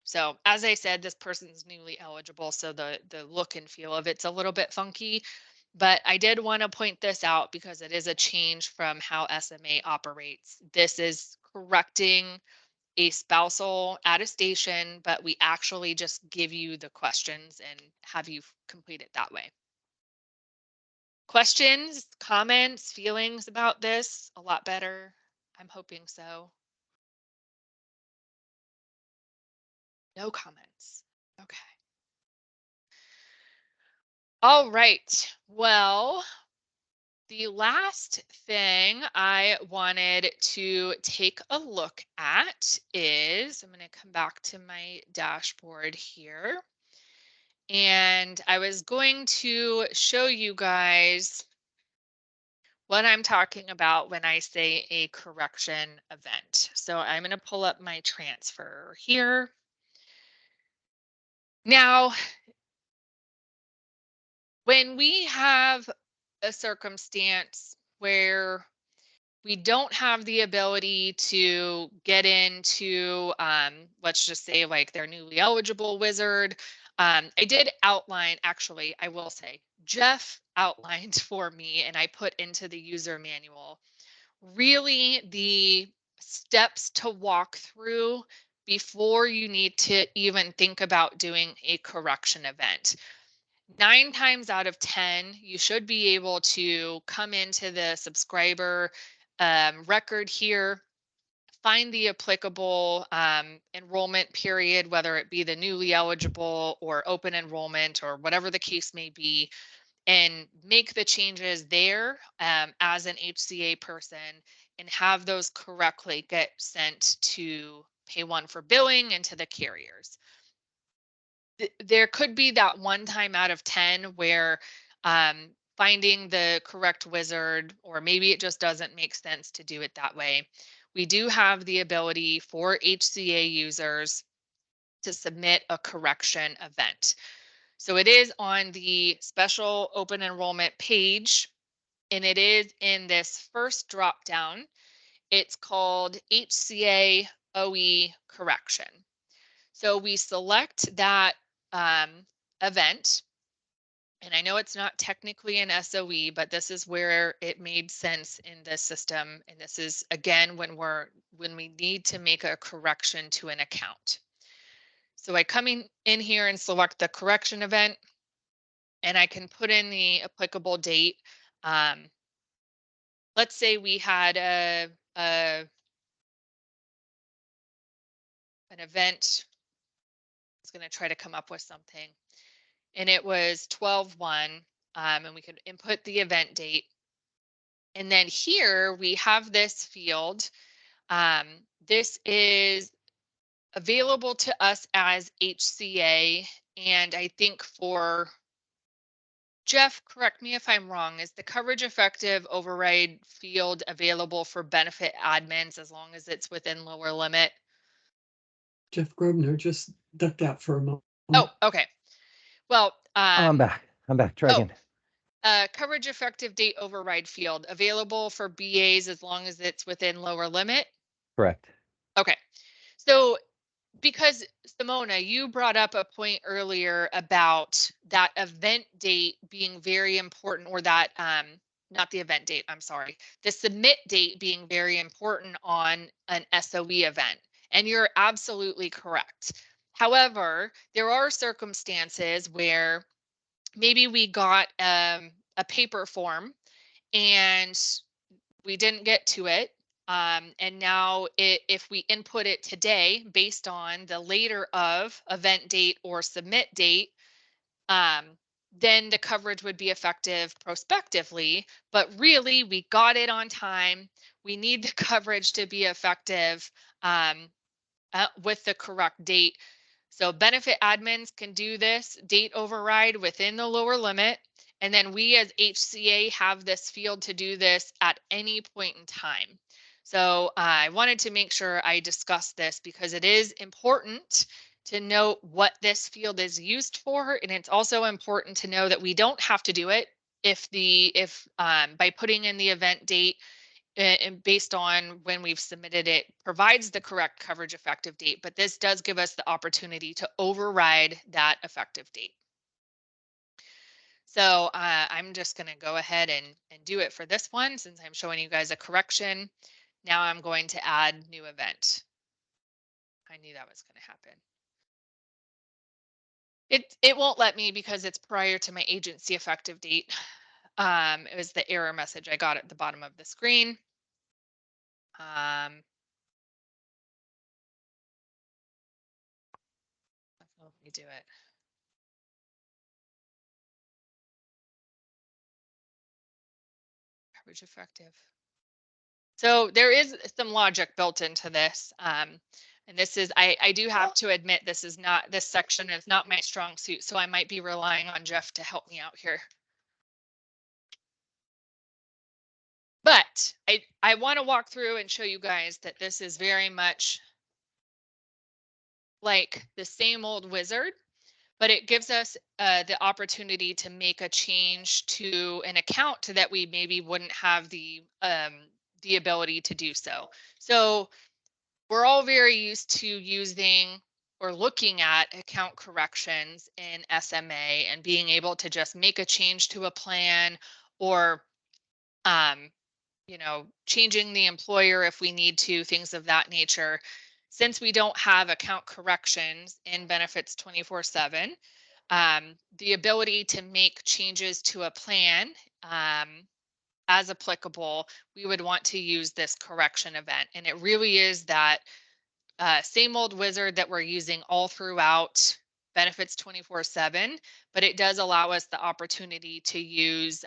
So as I said, this person's newly eligible, so the look and feel of it's a little bit funky, but I did want to point this out because it is a change from how SMA operates. This is correcting a spousal attestation, but we actually just give you the questions and have you complete it that way. Questions, comments, feelings about this? A lot better. I'm hoping so. No comments. Okay. All right. Well, the last thing I wanted to take a look at is, I'm going to come back to my dashboard here. And I was going to show you guys what I'm talking about when I say a correction event. So I'm going to pull up my transfer here. Now, when we have a circumstance where we don't have the ability to get into, let's just say, like their newly eligible wizard. I did outline, actually, I will say, Jeff outlined for me, and I put into the user manual, really the steps to walk through before you need to even think about doing a correction event. 9 times out of 10, you should be able to come into the subscriber record here, find the applicable enrollment period, whether it be the newly eligible or open enrollment or whatever the case may be, and make the changes there as an HCA person and have those correctly get sent to Pay One for billing and to the carriers. There could be that one time out of 10 where finding the correct wizard, or maybe it just doesn't make sense to do it that way. We do have the ability for HCA users to submit a correction event. So it is on the special open enrollment page, and it is in this first drop down. It's called HCA OE correction. So we select that event, and I know it's not technically an SOE, but this is where it made sense in the system. And this is, again, when we need to make a correction to an account. So I come in here and select the correction event, and I can put in the applicable date. Let's say we had an event. I was going to try to come up with something, and it was 12/1, and we could input the event date. And then here we have this field. This is available to us as HCA, and I think for Jeff, correct me if I'm wrong, is the coverage effective override field available for benefit admins as long as it's within lower limit? Jeff Grosvenor just ducked out for a moment. Oh, okay. Well, I'm back. Try oh, again. coverage effective date override field available for BAs as long as it's within lower limit? Correct. Okay. So because Simona, you brought up a point earlier about that event date being very important, or that not the event date, I'm sorry, the submit date being very important on an SOE event. And you're absolutely correct. However, there are circumstances where maybe we got a paper form and we didn't get to it. And now if we input it today based on the later of event date or submit date, then the coverage would be effective prospectively, but really we got it on time. We need the coverage to be effective with the correct date. So benefit admins can do this date override within the lower limit. And then we as HCA have this field to do this at any point in time. So I wanted to make sure I discussed this because it is important to note what this field is used for. And it's also important to know that we don't have to do it if by putting in the event date and based on when we've submitted it provides the correct coverage effective date, but this does give us the opportunity to override that effective date. So I'm just going to go ahead and do it for this one since I'm showing you guys a correction. Now I'm going to add new event. I knew that was going to happen. It won't let me because it's prior to my agency effective date. It was the error message I got at the bottom of the screen. Let me do it. Coverage effective. So there is some logic built into this. And this is, I do have to admit, this section is not my strong suit. So I might be relying on Jeff to help me out here. But I want to walk through and show you guys that this is very much like the same old wizard, but it gives us the opportunity to make a change to an account that we maybe wouldn't have the ability to do so. So we're all very used to using or looking at account corrections in SMA and being able to just make a change to a plan or, changing the employer if we need to, things of that nature. Since we don't have account corrections in benefits 24/7, the ability to make changes to a plan as applicable, we would want to use this correction event. And it really is that same old wizard that we're using all throughout benefits 24/7, but it does allow us the opportunity to use,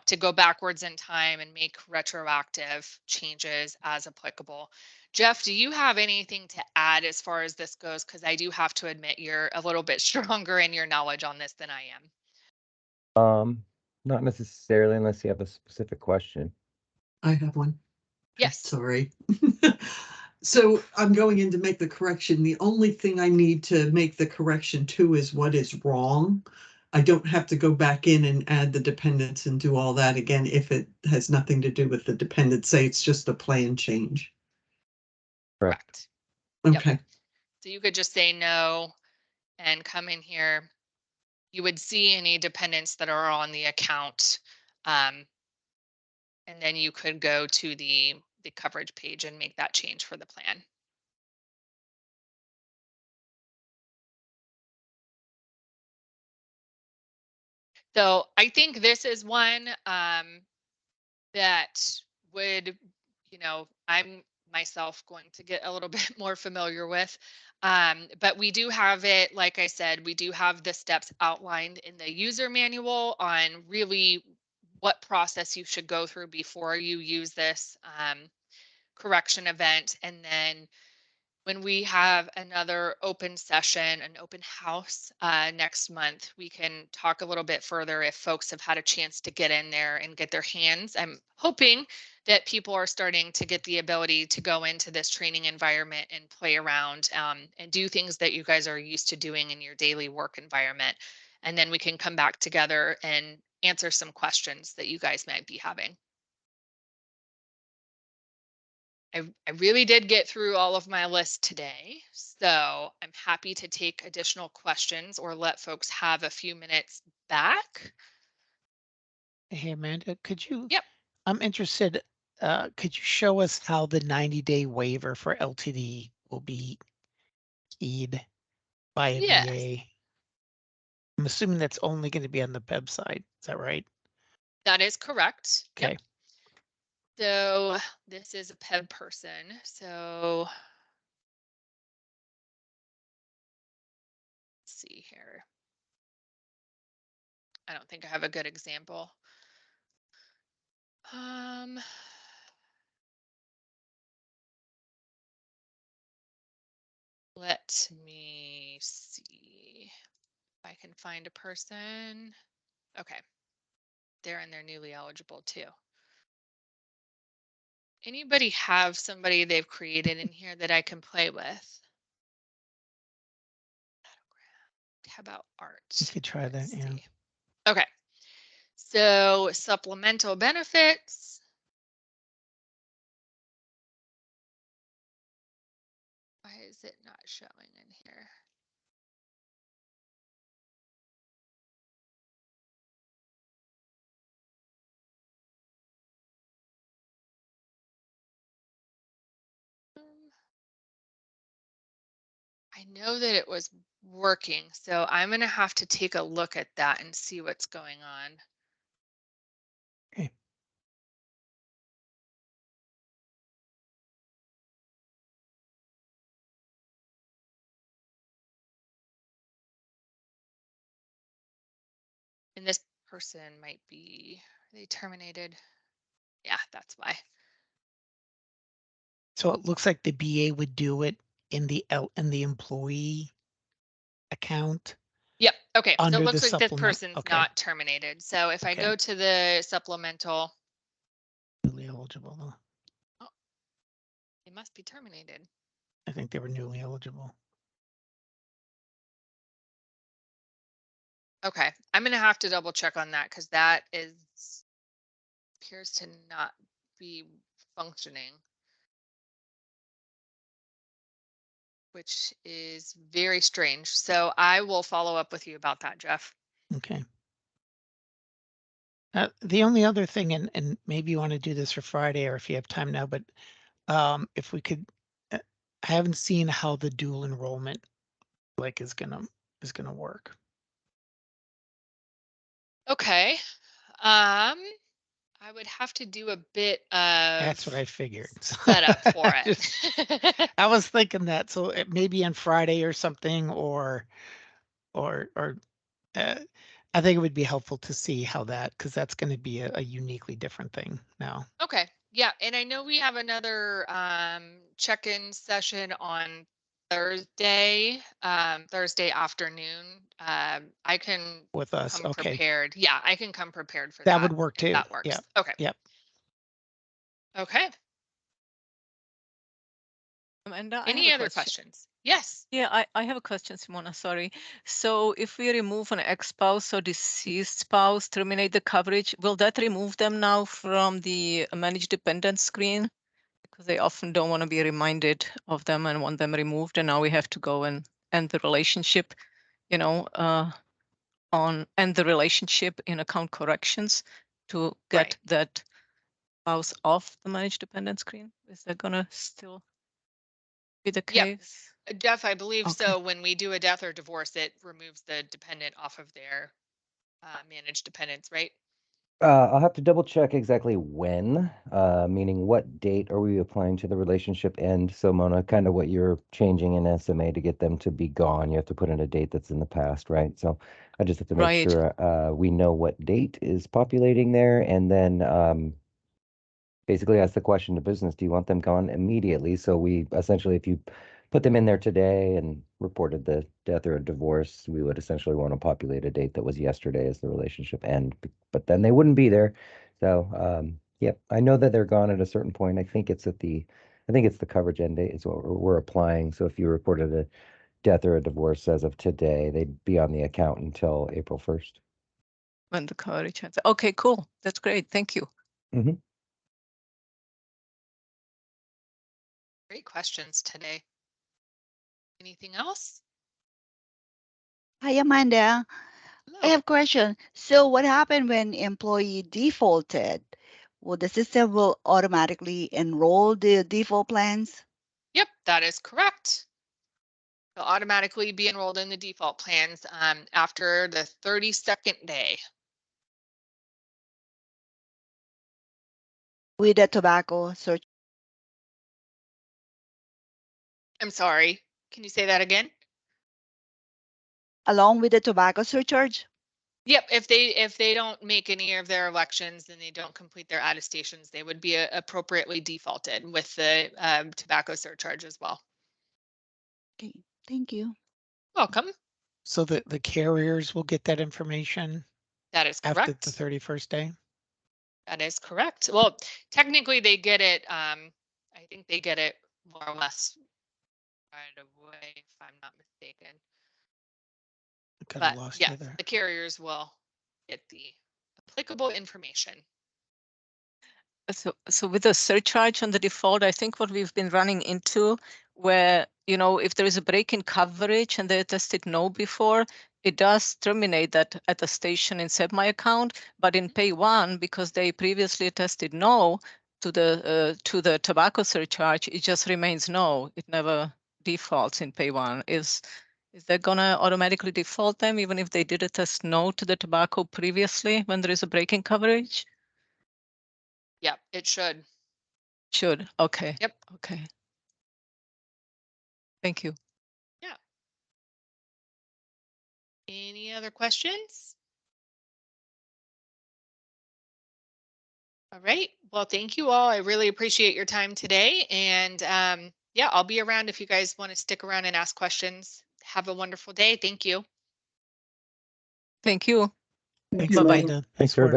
to go backwards in time and make retroactive changes as applicable. Jeff, do you have anything to add as far as this goes? Because I do have to admit you're a little bit stronger in your knowledge on this than I am. Not necessarily unless you have a specific question. I have one. Yes. Sorry. So I'm going in to make the correction. The only thing I need to make the correction to is what is wrong. I don't have to go back in and add the dependents and do all that again if it has nothing to do with the dependents. Say it's just a plan change. Correct. Okay. Yep. So you could just say no and come in here. You would see any dependents that are on the account. And then you could go to the coverage page and make that change for the plan. So I think this is one that would, I'm myself going to get a little bit more familiar with. But we do have it, like I said, we do have the steps outlined in the user manual on really what process you should go through before you use this correction event. And then when we have another open session, an open house next month, we can talk a little bit further if folks have had a chance to get in there and get their hands. I'm hoping that people are starting to get the ability to go into this training environment and play around and do things that you guys are used to doing in your daily work environment. And then we can come back together and answer some questions that you guys might be having. I really did get through all of my list today, so I'm happy to take additional questions or let folks have a few minutes back. Hey, Amanda, could you? Yep. I'm interested. Could you show us how the 90-day waiver for LTD will be keyed by a Yes. VA? I'm assuming that's only going to be on the PEB side. Is that right? That is correct. Okay. Yep. So this is a PEB person. So let's see here. I don't think I have a good example. Let me see if I can find a person. Okay. They're newly eligible too. Anybody have somebody they've created in here that I can play with? How about art? You could try that, yeah. See. Okay. So supplemental benefits. Why is it not showing in here? I know that it was working, so I'm going to have to take a look at that and see what's going on. Okay. And this person might be, are they terminated? Yeah, that's why. So it looks like the BA would do it in the employee account. Yep. Okay. So Under it the looks like this supplement. person's Okay. not terminated. So if I Okay. go to the supplemental, Newly eligible though. oh, they must be terminated. I think they were newly eligible. Okay. I'm going to have to double check on that because that appears to not be functioning, which is very strange. So I will follow up with you about that, Jeff. Okay. The only other thing, and maybe you want to do this for Friday or if you have time now, but if we could, I haven't seen how the dual enrollment is gonna work. Okay. I would have to do a bit of That's what I figured. setup for it. I was thinking that, so it maybe on Friday or something, or I think it would be helpful to see how that, because that's going to be a uniquely different thing now. Okay. Yeah. And I know we have another check-in session on Thursday, Thursday afternoon. I can With us, come okay. prepared. Yeah, I can come prepared for that. That would work if too. That works. Yeah. Okay. Yep. Okay. Amanda, Any other questions? Yes. Yeah, I have a question, Simona, sorry. So if we remove an ex-spouse or deceased spouse, terminate the coverage, will that remove them now from the managed dependent screen? Because they often don't want to be reminded of them and want them removed. And now we have to go and end the relationship, you know, end the relationship in account corrections to get that spouse off the managed dependent screen. Is that gonna still be the case? Yep. Jeff, I believe Okay. so. When we do a death or divorce, it removes the dependent off of their managed dependents, right? I'll have to double check exactly when, meaning what date are we applying to the relationship end? So Mona, kind of what you're changing in SMA to get them to be gone. You have to put in a date that's in the past, right? So I just have to make sure we know what date is populating there, and then basically ask the question to business, do you want them gone immediately? So we essentially, if you put them in there today and reported the death or a divorce, we would essentially want to populate a date that was yesterday as the relationship end, but then they wouldn't be there. So, yep, I know that they're gone at a certain point. I think it's the coverage end date is what we're applying. So if you reported a death or a divorce as of today, they'd be on the account until April 1st. When the coverage ends. Okay, cool. That's great. Thank you. Mm-hmm. Great questions today. Anything else? Hi, Amanda. Hello. I have a question. So what happened when employee defaulted? Will the system will automatically enroll the default plans? Yep, that is correct. They'll automatically be enrolled in the default plans after the 32nd day. With the tobacco search I'm sorry, can you say that again? along with the tobacco surcharge? Yep, if they don't make any of their elections and they don't complete their attestations, they would be appropriately defaulted with the tobacco surcharge as well. Okay, thank you. Welcome. So the carriers will get that information That is after correct. the 31st day? That is correct. Well, technically they get it, I think they get it more or less right away, if I'm not mistaken. I kind of But lost yeah, you there. the carriers will get the applicable information. So with the surcharge on the default, I think what we've been running into where, if there is a break in coverage and they tested no before, it does terminate that at the station in Set My Account, but in Pay One, because they previously tested no to the tobacco surcharge, it just remains no. It never defaults in Pay One. Is that gonna automatically default them even if they did a test no to the tobacco previously when there is a break in coverage? Yep, it should. Should. Okay. Yep. Okay. Thank you. Yeah. Any other questions? All right. Well, thank you all. I really appreciate your time today. And yeah, I'll be around if you guys want to stick around and ask questions. Have a wonderful day. Thank you. Thank you. Thanks, Bye-bye. Amanda. Thanks, Nice work. everybody.